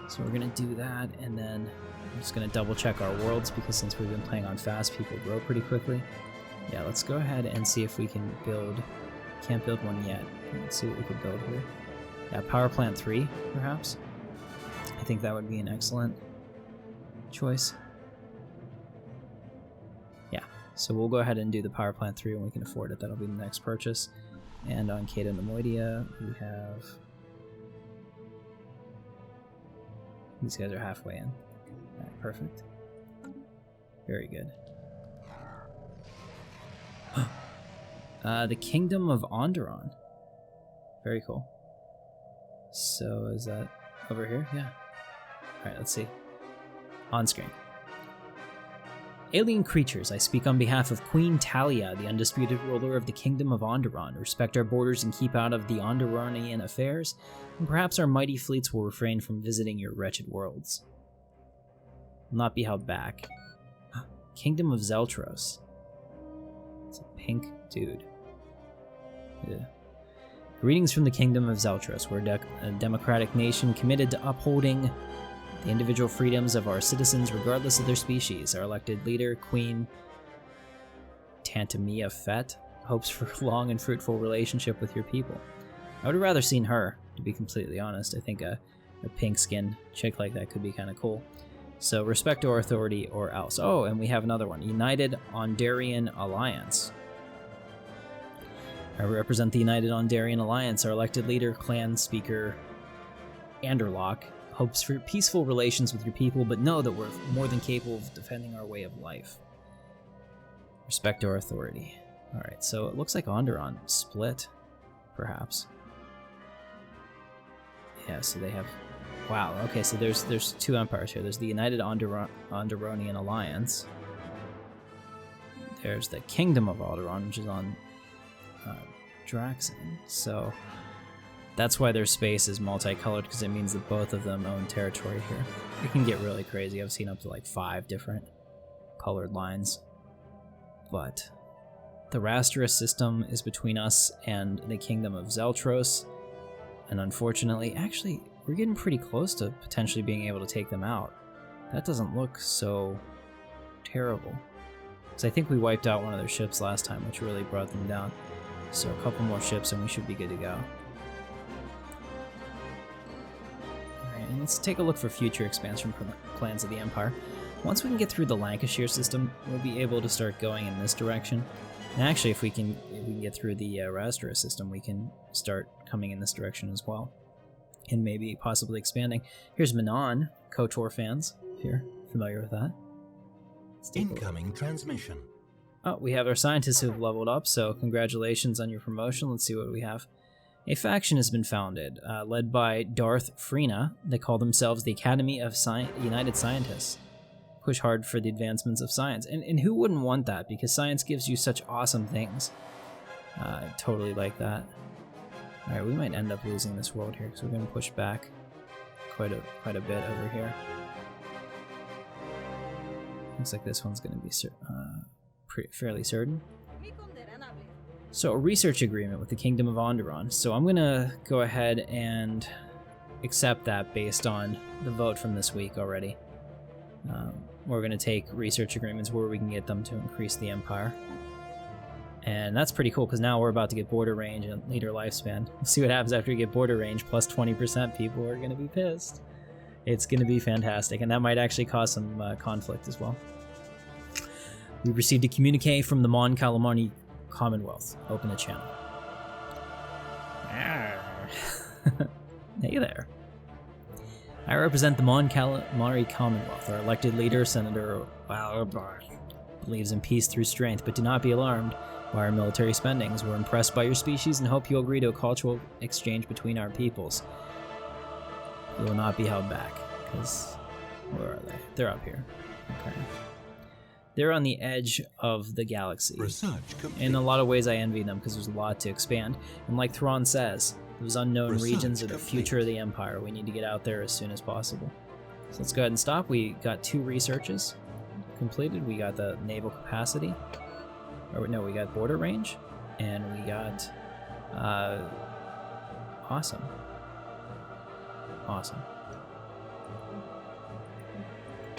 So we're going to do that, and then I'm just going to double check our worlds, because since we've been playing on fast, people grow pretty quickly. Yeah, let's go ahead and see if we can build... Can't build one yet. Let's see what we could build here. Yeah, power plant 3, perhaps. I think that would be an excellent choice. Yeah, so we'll go ahead and do the power plant 3 when we can afford it. That'll be the next purchase. And on Cato Nemoidia, we have... These guys are halfway in. Alright, perfect. Very good. The Kingdom of Onderon. Very cool. So is that over here? Yeah. Alright, let's see. On screen. Alien creatures, I speak on behalf of Queen Talia, the undisputed ruler of the Kingdom of Onderon. Respect our borders and keep out of the Onderonian affairs, and perhaps our mighty fleets will refrain from visiting your wretched worlds. Will not be held back. Kingdom of Zeltros. It's a pink dude. Yeah. Greetings from the Kingdom of Zeltros. We're a democratic nation committed to upholding the individual freedoms of our citizens regardless of their species. Our elected leader, Queen Tantamia Fett, hopes for a long and fruitful relationship with your people. I would have rather seen her, to be completely honest. I think a pink-skinned chick like that could be kind of cool. So respect our authority or else. Oh, and we have another one. United Ondarian Alliance. I represent the United Ondarian Alliance. Our elected leader, clan speaker, Anderlock, hopes for peaceful relations with your people, but know that we're more than capable of defending our way of life. Respect our authority. Alright, so it looks like Onderon split, perhaps. Yeah, so they have... Wow, okay, so there's two empires here. There's the United Onderonian Alliance. There's the Kingdom of Alderaan, which is on Draxon. So that's why their space is multicolored, because it means that both of them own territory here. It can get really crazy. I've seen up to like 5 different colored lines. But the Rasteris system is between us and the Kingdom of Zeltros. And unfortunately, actually, we're getting pretty close to potentially being able to take them out. That doesn't look so terrible. Because I think we wiped out one of their ships last time, which really brought them down. So a couple more ships and we should be good to go. Alright, and let's take a look for future expansion plans of the Empire. Once we can get through the Lancashire system, we'll be able to start going in this direction. And actually, if we can get through the Rasteris system, we can start coming in this direction as well. And maybe possibly expanding. Here's Manon, KOTOR fans, if you're familiar with that. Incoming transmission. Oh, we have our scientists who have leveled up, so congratulations on your promotion. Let's see what we have. A faction has been founded, led by Darth Freena. They call themselves the Academy of United Scientists. Push hard for the advancements of science. And who wouldn't want that? Because science gives you such awesome things. I totally like that. Alright, we might end up losing this world here, because we're going to push back quite a bit over here. Looks like this one's going to be fairly certain. So, a research agreement with the Kingdom of Onderon. So I'm going to go ahead and accept that based on the vote from this week already. We're going to take research agreements where we can get them to increase the Empire. And that's pretty cool, because now we're about to get border range and leader lifespan. We'll see what happens after we get border range plus 20%. People are going to be pissed. It's going to be fantastic, and that might actually cause some conflict as well. We received a communique from the Mon Calamari Commonwealth. Open a channel. Hey there. I represent the Mon Calamari Commonwealth. Our elected leader, Senator believes in peace through strength, but do not be alarmed by our military spendings. We're impressed by your species and hope you'll agree to a cultural exchange between our peoples. We will not be held back, because where are they? They're up here. Okay. They're on the edge of the galaxy. Research complete. In a lot of ways I envy them, because there's a lot to expand. And like Thrawn says, those unknown regions are the future of the Empire. We need to get out there as soon as possible. So let's go ahead and stop. We got 2 researches completed. We got the naval capacity. Or no, we got border range. And we got... awesome. Awesome.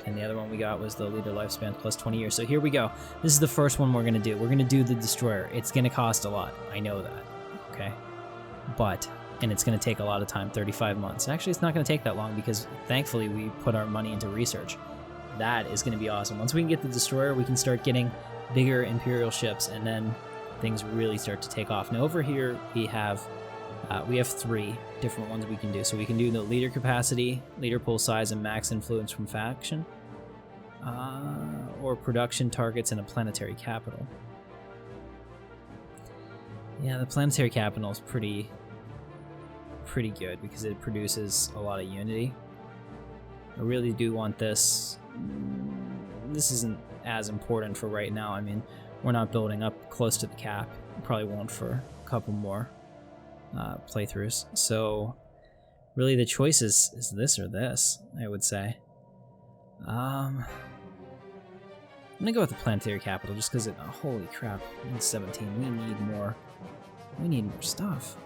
And the other one we got was the leader lifespan plus 20 years. So here we go. This is the first one we're going to do. We're going to do the destroyer. It's going to cost a lot. I know that. Okay. And it's going to take a lot of time, 35 months. Actually, it's not going to take that long, because thankfully we put our money into research. That is going to be awesome. Once we can get the destroyer, we can start getting bigger Imperial ships, and then things really start to take off. Now over here we have 3 different ones we can do. So we can do the leader capacity, leader pool size, and max influence from faction, or production targets in a planetary capital. Yeah, the planetary capital is pretty good, because it produces a lot of unity. I really do want this. This isn't as important for right now. I mean, we're not building up close to the cap. We probably won't for a couple more playthroughs. So really the choice is this or this, I would say. I'm gonna go with the planetary capital, just because holy crap, in 17 we need more stuff.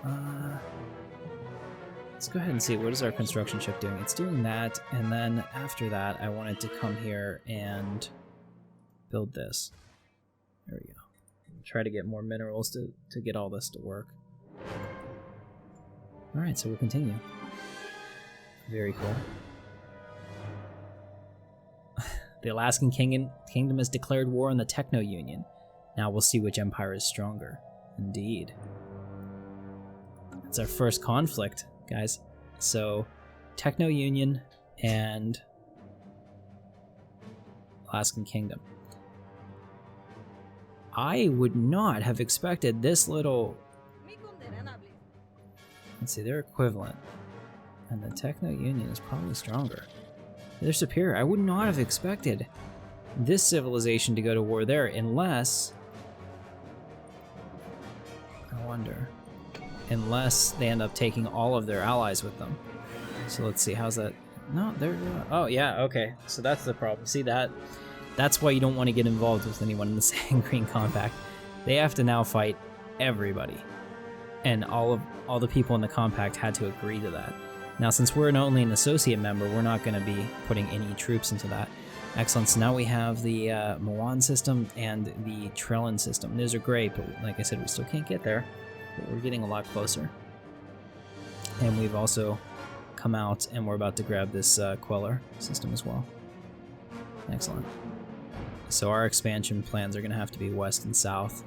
Let's go ahead and see, what is our construction ship doing? It's doing that, and then after that I wanted to come here and build this. There we go. Try to get more minerals to get all this to work. Alright, so we'll continue. Very cool. The Alaskan Kingdom has declared war on the Techno Union. Now we'll see which empire is stronger. Indeed. It's our first conflict, guys. So, Techno Union and Alaskan Kingdom. I would not have expected this little... Let's see, they're equivalent. And the Techno Union is probably stronger. They're superior. I would not have expected this civilization to go to war there unless... I wonder. Unless they end up taking all of their allies with them. So let's see, how's that? No, they're... oh, yeah, okay. So that's the problem. See that? That's why you don't want to get involved with anyone in the Sand Green Compact. They have to now fight everybody. And all the people in the compact had to agree to that. Now, since we're only an associate member, we're not going to be putting any troops into that. Excellent. So now we have the Moan system and the Trellin system. Those are great, but like I said, we still can't get there. But we're getting a lot closer. And we've also come out, and we're about to grab this Queller system as well. Excellent. So our expansion plans are going to have to be west and south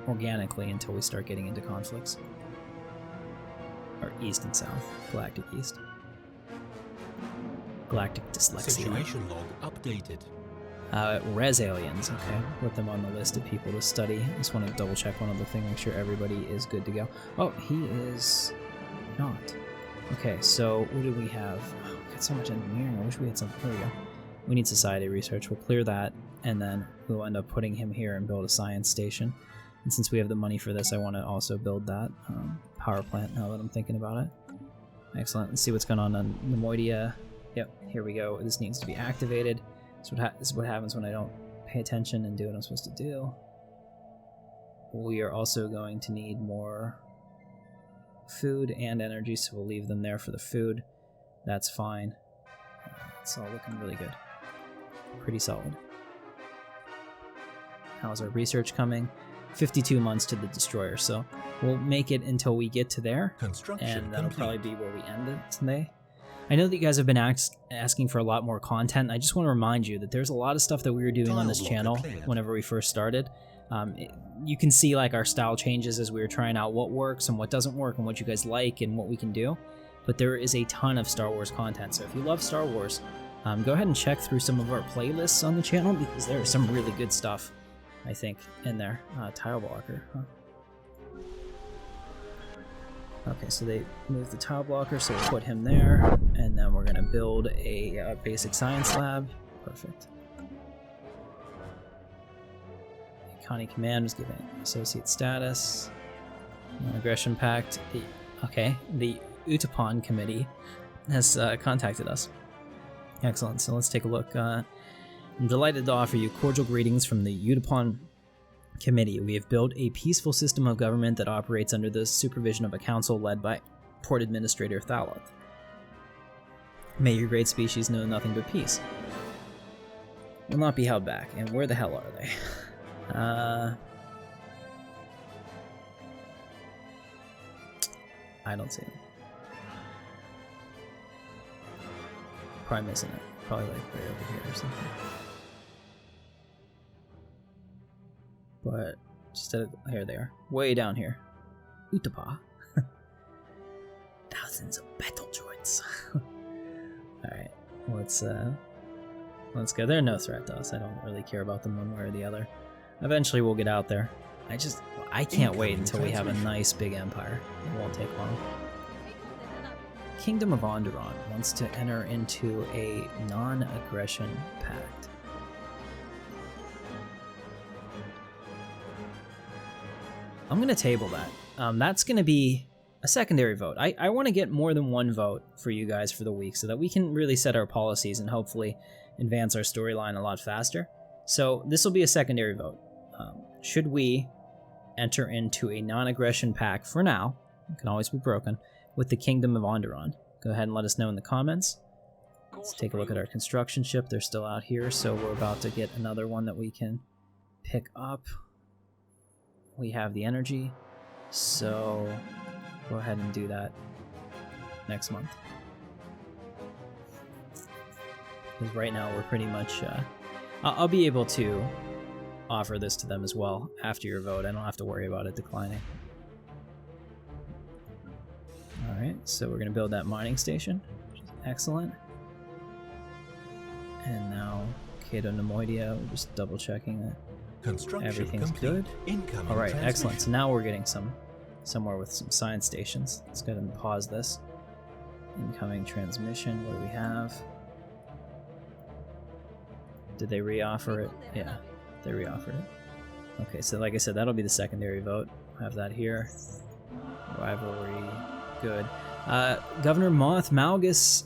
organically until we start getting into conflicts. Or east and south. Galactic East. Galactic dyslexia. Situation log updated. Res aliens, okay. Put them on the list of people to study. Just want to double check one other thing, make sure everybody is good to go. Oh, he is not. Okay, so what do we have? Oh, we got so much engineering. I wish we had something. Here we go. We need society research. We'll clear that, and then we'll end up putting him here and build a science station. And since we have the money for this, I want to also build that power plant now that I'm thinking about it. Excellent. Let's see what's going on Nemoidia. Yep, here we go. This needs to be activated. This is what happens when I don't pay attention and do what I'm supposed to do. We are also going to need more food and energy, so we'll leave them there for the food. That's fine. It's all looking really good. Pretty solid. How's our research coming? 52 months to the destroyer, so we'll make it until we get to there, and that'll probably be where we end it today. I know that you guys have been asking for a lot more content. I just want to remind you that there's a lot of stuff that we were doing on this channel whenever we first started. You can see like our style changes as we were trying out what works and what doesn't work and what you guys like and what we can do. But there is a ton of Star Wars content, so if you love Star Wars, go ahead and check through some of our playlists on the channel because there is some really good stuff, I think, in there. Tile blocker, huh? Okay, so they moved the tile blocker, so we'll put him there, and then we're going to build a basic science lab. Perfect. Connie Command was given associate status. Non-aggression pact. The Utopia committee has contacted us. Excellent, so let's take a look. I'm delighted to offer you cordial greetings from the Utopia Committee. We have built a peaceful system of government that operates under the supervision of a council led by Port Administrator Thaloth. May your great species know nothing but peace. Will not be held back. And where the hell are they? I don't see them. Probably missing it. Probably like right over here or something. But here they are, way down here. Utopia. Thousands of battle droids. All right, let's go. They're no threat to us. I don't really care about them one way or the other. Eventually, we'll get out there. I can't wait until we have a nice big empire. It won't take long. Kingdom of Onderon wants to enter into a non-aggression pact. I'm going to table that. That's going to be a secondary vote. I want to get more than one vote for you guys for the week so that we can really set our policies and hopefully advance our storyline a lot faster. So this will be a secondary vote. Should we enter into a non-aggression pact for now, it can always be broken, with the Kingdom of Onderon? Go ahead and let us know in the comments. Let's take a look at our construction ship. They're still out here, so we're about to get another one that we can pick up. We have the energy, so go ahead and do that next month. Because right now we're pretty much I'll be able to offer this to them as well after your vote. I don't have to worry about it declining. Alright, so we're going to build that mining station, which is excellent. And now, Cato Nemoidia, we're just double checking that everything's good. Alright, excellent. So now we're getting somewhere with some science stations. Let's go ahead and pause this. Incoming transmission, what do we have? Did they reoffer it? Yeah, they reoffered it. Okay, so like I said, that'll be the secondary vote. We'll have that here. Rivalry, good. Governor Moth Malgus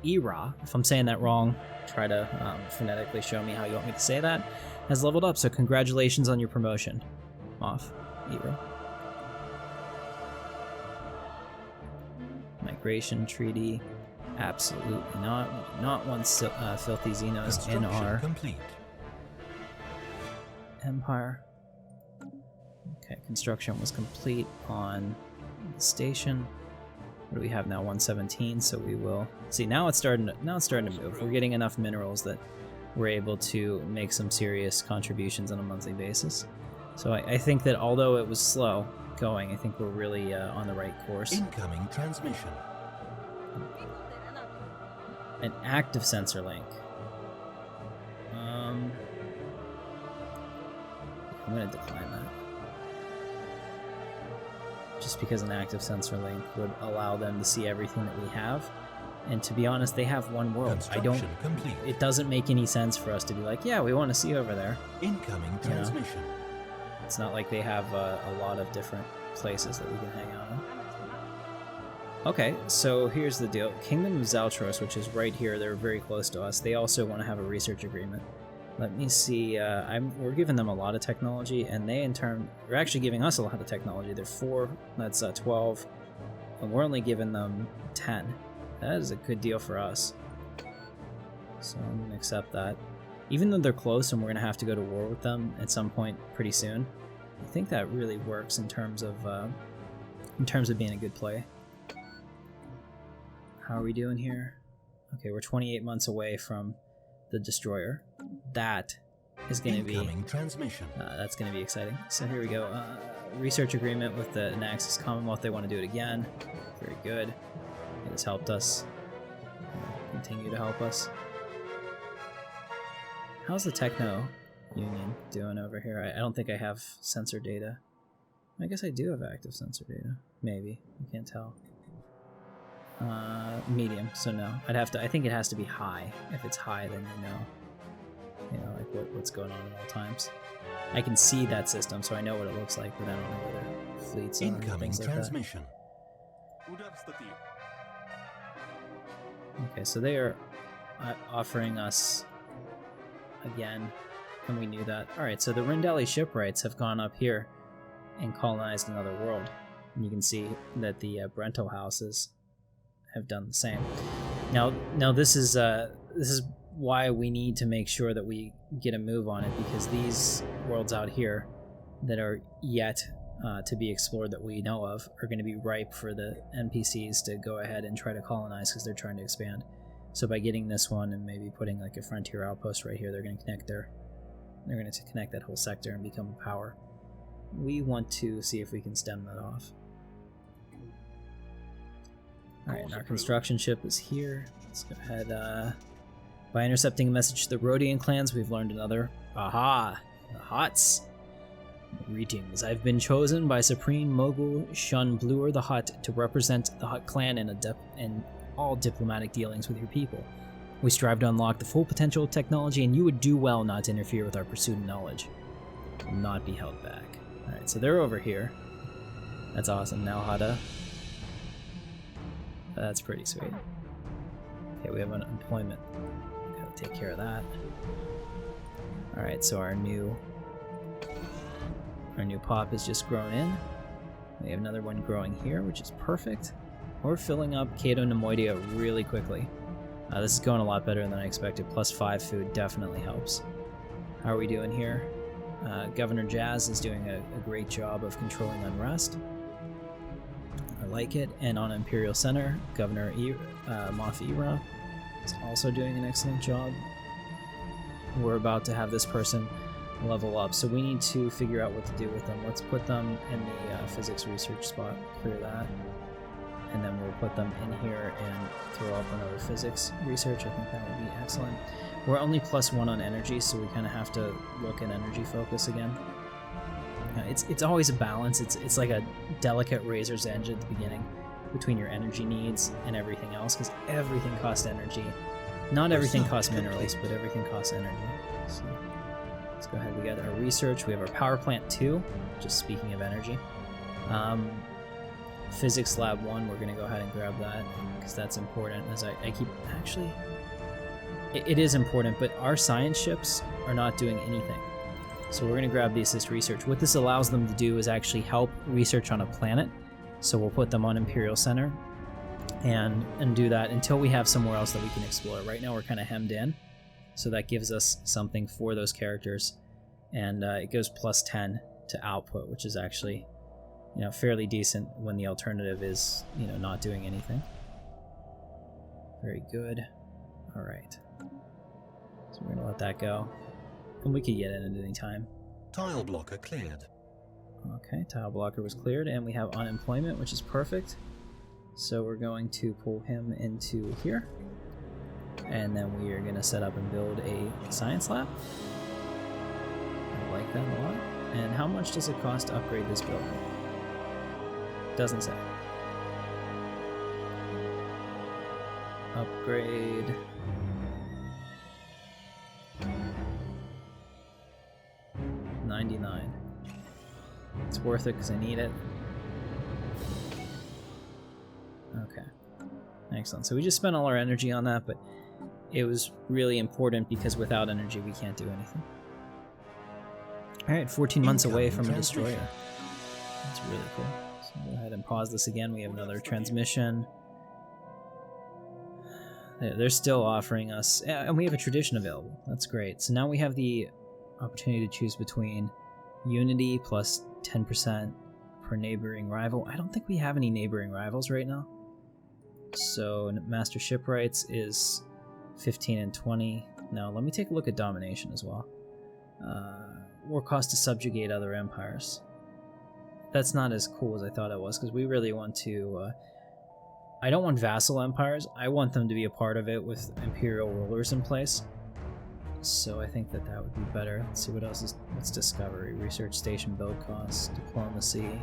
Era, if I'm saying that wrong, try to phonetically show me how you want me to say that, has leveled up, so congratulations on your promotion, Moth Era. Migration treaty, absolutely not. We do not want filthy Xenos in our empire. Okay, construction was complete on the station. What do we have now? 117. So we will see. Now it's starting to move. We're getting enough minerals that we're able to make some serious contributions on a monthly basis. So I think that although it was slow going, I think we're really on the right course. Incoming transmission. An active sensor link. I'm going to decline that. Just because an active sensor link would allow them to see everything that we have. And to be honest, they have one world. Complete. It doesn't make any sense for us to be like, yeah, we want to see over there. Incoming transmission. It's not like they have a lot of different places that we can hang out in. Okay, so here's the deal. Kingdom of Zaltros, which is right here, they're very close to us. They also want to have a research agreement. Let me see. We're giving them a lot of technology, and they in turn are actually giving us a lot of technology. They're 4, that's 12, and we're only giving them 10. That is a good deal for us. So I'm going to accept that. Even though they're close and we're going to have to go to war with them at some point pretty soon, I think that really works in terms of being a good play. How are we doing here? Okay, we're 28 months away from the destroyer. That is going to be transmission. That's going to be exciting. So here we go. Research agreement with the Naxxus Commonwealth. They want to do it again. Very good. It has helped us. Continue to help us. How's the Techno Union doing over here? I don't think I have sensor data. I guess I do have active sensor data. Maybe. I can't tell. Medium, so no. I think it has to be high. If it's high, then you know, like what's going on at all times. I can see that system, so I know what it looks like, but I don't know where the fleets are. Incoming transmission. Okay, so they are offering us again, and we knew that. Alright, so the Rindali shipwrights have gone up here and colonized another world. And you can see that the Brento houses have done the same. Now this is why we need to make sure that we get a move on it, because these worlds out here that are yet to be explored that we know of are going to be ripe for the NPCs to go ahead and try to colonize because they're trying to expand. So by getting this one and maybe putting like a frontier outpost right here, they're going to connect that whole sector and become a power. We want to see if we can stem that off. Alright, and our construction ship is here. Let's go ahead. By intercepting a message to the Rhodian clans, we've learned another. Aha! The Huts! Greetings. I've been chosen by Supreme Mogul Shun Bluer the Hutt to represent the Hutt clan in all diplomatic dealings with your people. We strive to unlock the full potential of technology, and you would do well not to interfere with our pursuit of knowledge. Will not be held back. Alright, so they're over here. That's awesome. Now Hada. That's pretty sweet. Okay, we have an employment. Gotta take care of that. Alright, so our new pop is just grown in. We have another one growing here, which is perfect. We're filling up Cato Nemoidia really quickly. This is going a lot better than I expected. +5 food definitely helps. How are we doing here? Governor Jazz is doing a great job of controlling unrest. I like it. And on Imperial Center, Governor Moth Era is also doing an excellent job. we're about to have this person level up. So we need to figure out what to do with them. Let's put them in the physics research spot, clear that. And then we'll put them in here and throw up another physics research. I think that would be excellent. We're only +1 on energy, so we kind of have to look at energy focus again. It's always a balance. It's like a delicate razor's edge at the beginning between your energy needs and everything else, because everything costs energy. Not everything costs minerals, but everything costs energy. So let's go ahead. We got our research. We have our power plant 2, just speaking of energy. Physics lab 1, we're going to go ahead and grab that because that's important. As I keep actually, it is important, but our science ships are not doing anything. So we're going to grab the assist research. What this allows them to do is actually help research on a planet. So we'll put them on Imperial Center and do that until we have somewhere else that we can explore. Right now we're kind of hemmed in, so that gives us something for those characters, and it goes +10 to output, which is actually, you know, fairly decent when the alternative is, you know, not doing anything. Very good. All right. So we're gonna let that go, and we could get in at any time. Tile blocker cleared. Okay, tile blocker was cleared, and we have unemployment, which is perfect. So we're going to pull him into here, and then we are going to set up and build a science lab. I like that a lot. And how much does it cost to upgrade this building? Doesn't say. Upgrade. $99. It's worth it because I need it. Okay. Excellent. So we just spent all our energy on that, but it was really important because without energy we can't do anything. Alright, 14 months away from a destroyer. That's really cool. So go ahead and pause this again. We have another transmission. They're still offering us, and we have a tradition available. That's great. So now we have the opportunity to choose between Unity plus 10% per neighboring rival. I don't think we have any neighboring rivals right now. So Master Shipwrights is 15 and 20. Now let me take a look at Domination as well. War cost to subjugate other empires. That's not as cool as I thought it was, because we really want to... I don't want vassal empires. I want them to be a part of it with imperial rulers in place. So I think that would be better. Let's see what else is... What's Discovery? Research Station build cost. Diplomacy.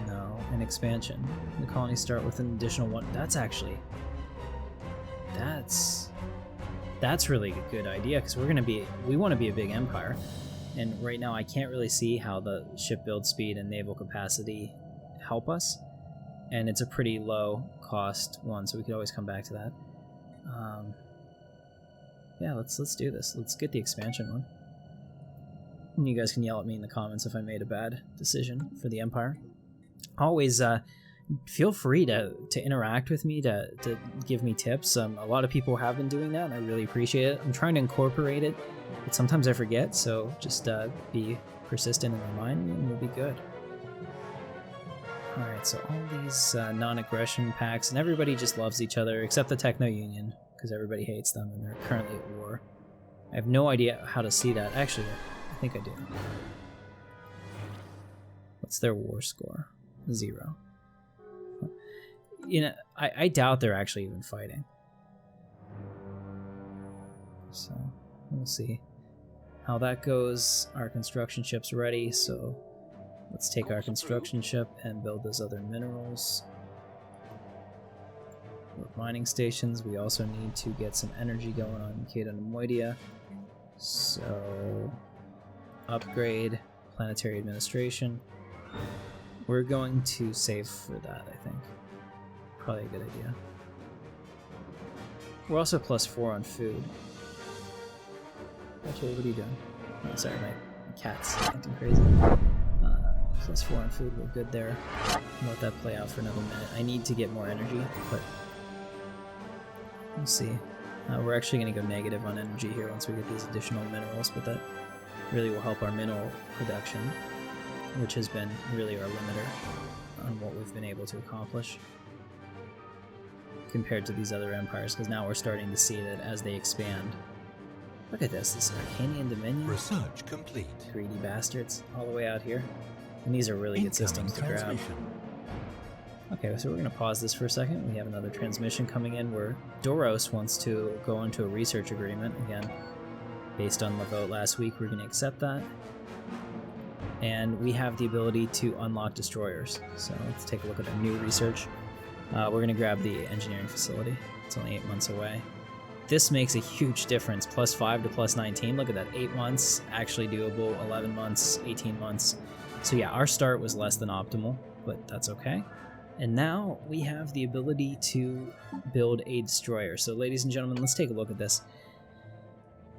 No. And Expansion. The colonies start with an additional 1. That's actually... That's really a good idea, because we want to be a big empire. And right now I can't really see how the ship build speed and naval capacity help us. And it's a pretty low cost one, so we could always come back to that. Yeah, let's do this. Let's get the expansion one. And you guys can yell at me in the comments if I made a bad decision for the Empire. Always feel free to interact with me, to give me tips. A lot of people have been doing that, and I really appreciate it. I'm trying to incorporate it, but sometimes I forget, so just be persistent and remind me, and we'll be good. Alright, so all these non-aggression packs, and everybody just loves each other, except the Techno-Union, because everybody hates them, and they're currently at war. I have no idea how to see that. Actually, I think I do. What's their war score? 0. You know, I doubt they're actually even fighting. So, we'll see how that goes. Our construction ship's ready, so let's take our construction ship and build those other minerals. With mining stations, we also need to get some energy going on Kata Nemoidia. So, upgrade planetary administration. We're going to save for that, I think. Probably a good idea. We're also +4 on food. Actually, what are you doing? Oh, sorry, my cat's acting crazy. +4 on food, we're good there. I'll let that play out for another minute. I need to get more energy, but we'll see. We're actually going to go negative on energy here once we get these additional minerals, but that really will help our mineral production, which has been really our limiter on what we've been able to accomplish. compared to these other empires, because now we're starting to see that as they expand. Look at this Arcanian Dominion. Research complete. Greedy bastards, all the way out here. And these are really good systems to grab. Okay, so we're going to pause this for a second. We have another transmission coming in where Doros wants to go into a research agreement. Again, based on the vote last week, we're going to accept that. And we have the ability to unlock destroyers. So let's take a look at our new research. We're going to grab the engineering facility. It's only 8 months away. This makes a huge difference. +5 to +19. Look at that. 8 months, actually doable. 11 months, 18 months. So yeah, our start was less than optimal, but that's okay. And now we have the ability to build a destroyer. So ladies and gentlemen, let's take a look at this.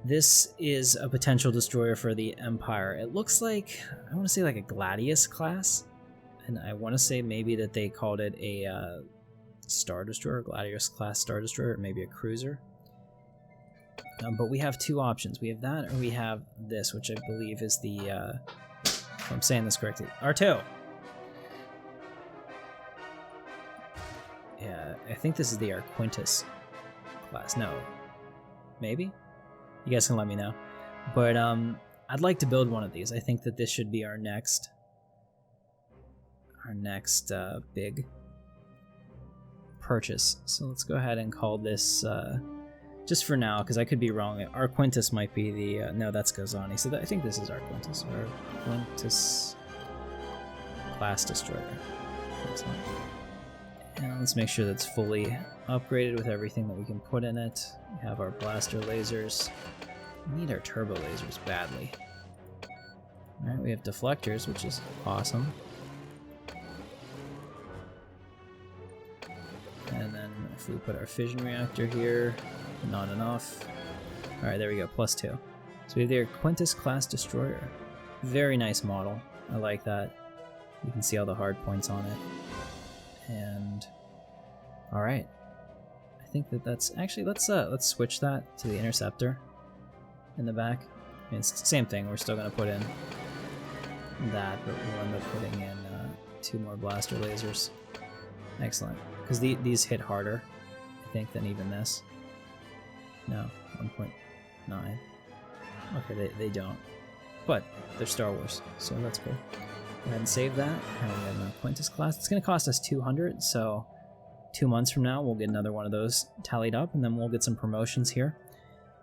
This is a potential destroyer for the Empire. It looks like, I want to say like a Gladius class. And I want to say maybe that they called it a Star Destroyer, Gladius class Star Destroyer, or maybe a cruiser. But we have two options. We have that, or we have this, which I believe is the, if I'm saying this correctly, R2. Yeah, I think this is the Arquintus class. No, maybe? You guys can let me know. But I'd like to build one of these. I think that this should be our next big purchase. So let's go ahead and call this, just for now, because I could be wrong. Arquintus might be the, no, that's Gozani. So I think this is Arquintus. Arquintus class destroyer. And let's make sure that's fully upgraded with everything that we can put in it. We have our blaster lasers. We need our turbo lasers badly. Alright, we have deflectors, which is awesome. And then if we put our fission reactor here, not enough. Alright, there we go, +2. So we have the Quintus class destroyer. Very nice model. I like that. You can see all the hard points on it. And alright. I think that's actually, let's switch that to the interceptor in the back. I mean, it's the same thing. We're still going to put in that, but we'll end up putting in 2 more blaster lasers. Excellent. Because these hit harder, I think, than even this. No, 1.9. Okay, they don't. But they're Star Wars, so that's cool. Go ahead and save that. And we have a Quintus class. It's going to cost us 200, so 2 months from now we'll get another one of those tallied up, and then we'll get some promotions here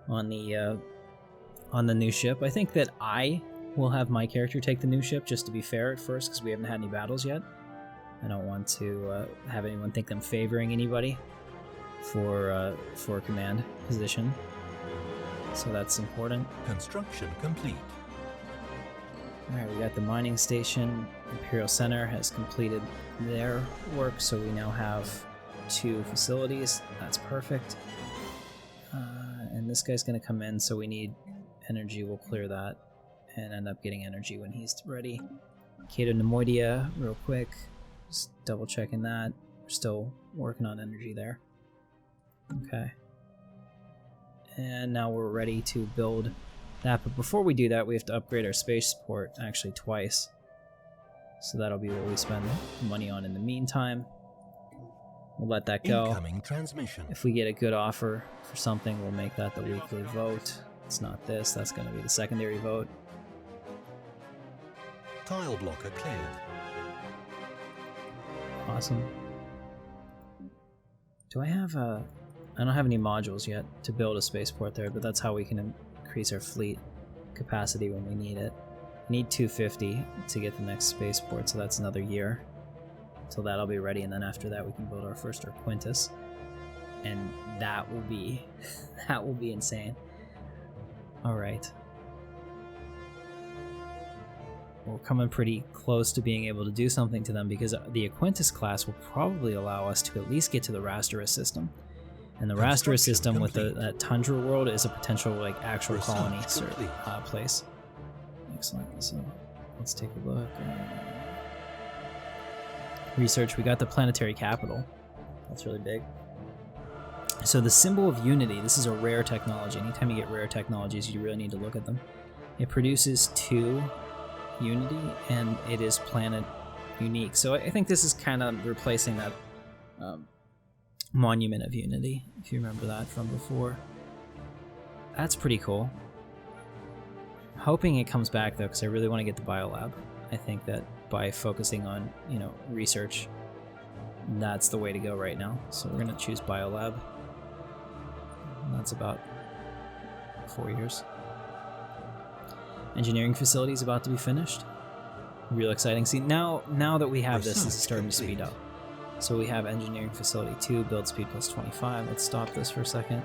on the new ship. I think that I will have my character take the new ship, just to be fair at first, because we haven't had any battles yet. I don't want to have anyone think I'm favoring anybody for a command position, so that's important. Construction complete. Alright, we got the mining station. Imperial Center has completed their work, so we now have 2 facilities. That's perfect. And this guy's going to come in, so we need energy. We'll clear that and end up getting energy when he's ready. Cato Nemoidia, real quick. Just double checking that. We're still working on energy there. Okay. And now we're ready to build that, but before we do that, we have to upgrade our spaceport actually twice. So that'll be what we spend money on in the meantime. We'll let that go. Incoming transmission. If we get a good offer for something, we'll make that the weekly vote. It's not this, that's going to be the secondary vote. Tile blocker cleared. Awesome. Do I have I don't have any modules yet to build a spaceport there, but that's how we can increase our fleet capacity when we need it. I need 250 to get the next spaceport, so that's another year till that'll be ready, and then after that we can build our first Quintus, and that will be that will be insane. All right, we're coming pretty close to being able to do something to them, because the Quintus class will probably allow us to at least get to the Rasterus system. And the Rasterus system with that Tundra world is a potential like actual colony place. Excellent. So let's take a look. Research. We got the planetary capital. That's really big. So the symbol of unity. This is a rare technology. Anytime you get rare technologies, you really need to look at them. It produces 2 unity, and it is planet unique. So I think this is kind of replacing that Monument of Unity, if you remember that from before. That's pretty cool. Hoping it comes back though, because I really want to get the biolab. I think that by focusing on, you know, research, that's the way to go right now. So we're going to choose biolab. That's about 4 years. Engineering facility is about to be finished. Real exciting. See, now that we have this is starting to speed up. So we have engineering facility 2, build speed plus 25. Let's stop this for a second.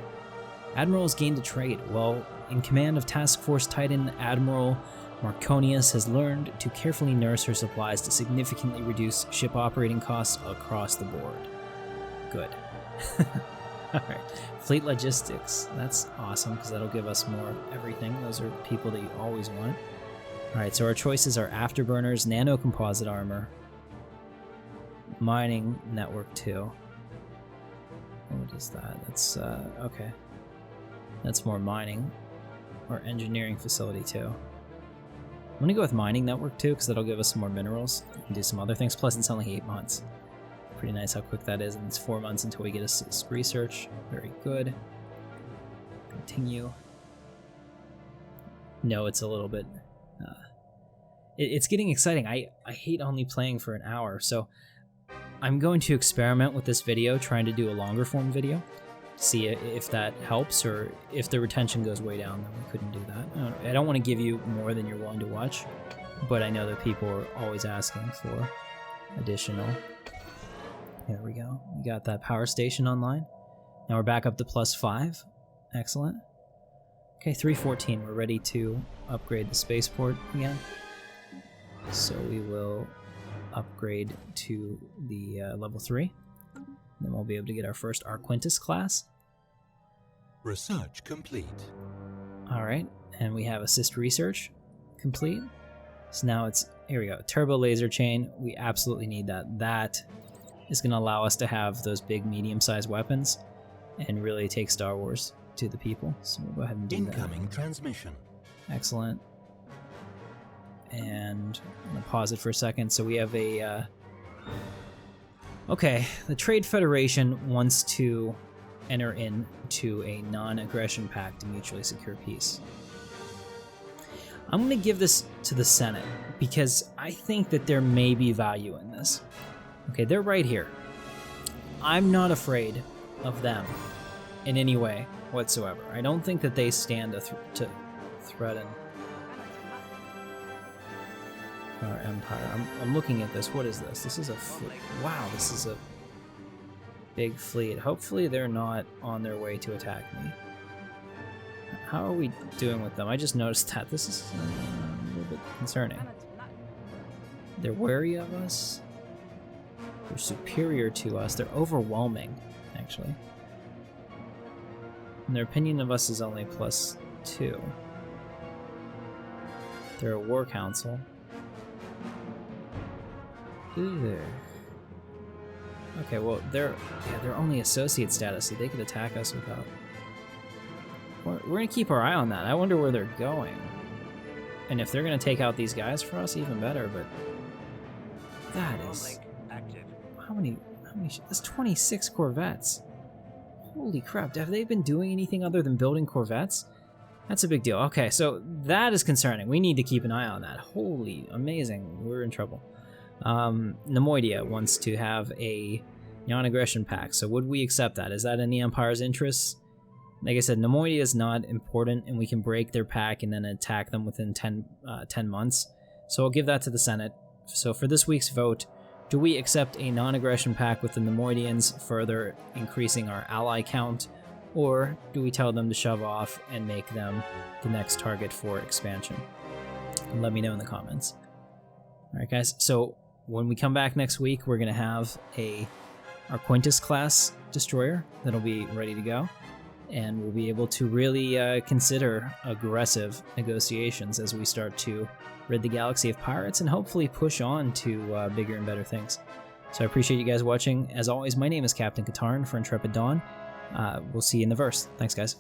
Admiral has gained a trade. Well, in command of Task Force Titan, Admiral Marconius has learned to carefully nurse her supplies to significantly reduce ship operating costs across the board. Good. Alright. Fleet logistics. That's awesome, because that'll give us more of everything. Those are people that you always want. Alright, so our choices are afterburners, nano composite armor, mining network 2. What is that? That's, okay. That's more mining. Or engineering facility 2. I'm gonna go with mining network 2, because that'll give us some more minerals and do some other things. Plus, it's only 8 months. Pretty nice how quick that is, and it's 4 months until we get assist research. Very good. Continue. No, it's a little bit... it's getting exciting. I hate only playing for an hour, so I'm going to experiment with this video, trying to do a longer form video. See if that helps, or if the retention goes way down, then we couldn't do that. I don't want to give you more than you're willing to watch, but I know that people are always asking for additional. There we go. We got that power station online. Now we're back up to +5. Excellent. Okay, 314. We're ready to upgrade the spaceport again. So we will upgrade to the level 3. Then we'll be able to get our first Arquintus class. Research complete. Alright, and we have assist research complete. So now it's, here we go, turbo laser chain. We absolutely need that. That is going to allow us to have those big medium-sized weapons and really take Star Wars to the people. So we'll go ahead and do Incoming transmission. Excellent. And I'm going to pause it for a second. So we have a... Okay, the Trade Federation wants to enter into a non-aggression pact to mutually secure peace. I'm going to give this to the Senate because I think that there may be value in this. Okay, they're right here. I'm not afraid of them in any way whatsoever. I don't think that they stand to threaten our empire. I'm looking at this. What is this? This is a fleet. Wow, this is a big fleet. Hopefully they're not on their way to attack me. How are we doing with them? I just noticed that. This is a little bit concerning. They're wary of us. They're superior to us. They're overwhelming, actually. And their opinion of us is only +2. They're a war council. Ugh. Okay, well, they're only associate status, so they could attack us without... We're going to keep our eye on that. I wonder where they're going. And if they're going to take out these guys for us, even better, but... That is... How many... That's 26 Corvettes. Holy crap, have they been doing anything other than building Corvettes? That's a big deal. Okay, so that is concerning. We need to keep an eye on that. Holy, amazing. We're in trouble. Nemoidia wants to have a non-aggression pact, so would we accept that? Is that in the Empire's interests? Like I said, Nemoidia is not important, and we can break their pact and then attack them within 10 months. So I'll give that to the Senate. So for this week's vote, do we accept a non-aggression pact with the Nemoidians, further increasing our ally count, or do we tell them to shove off and make them the next target for expansion? Let me know in the comments. Alright guys, so when we come back next week, we're going to have a Arquintus class destroyer that'll be ready to go, and we'll be able to really consider aggressive negotiations as we start to rid the galaxy of pirates and hopefully push on to bigger and better things. So I appreciate you guys watching. As always, my name is Captain Katarn for Intrepid Dawn. We'll see you in the verse. Thanks guys.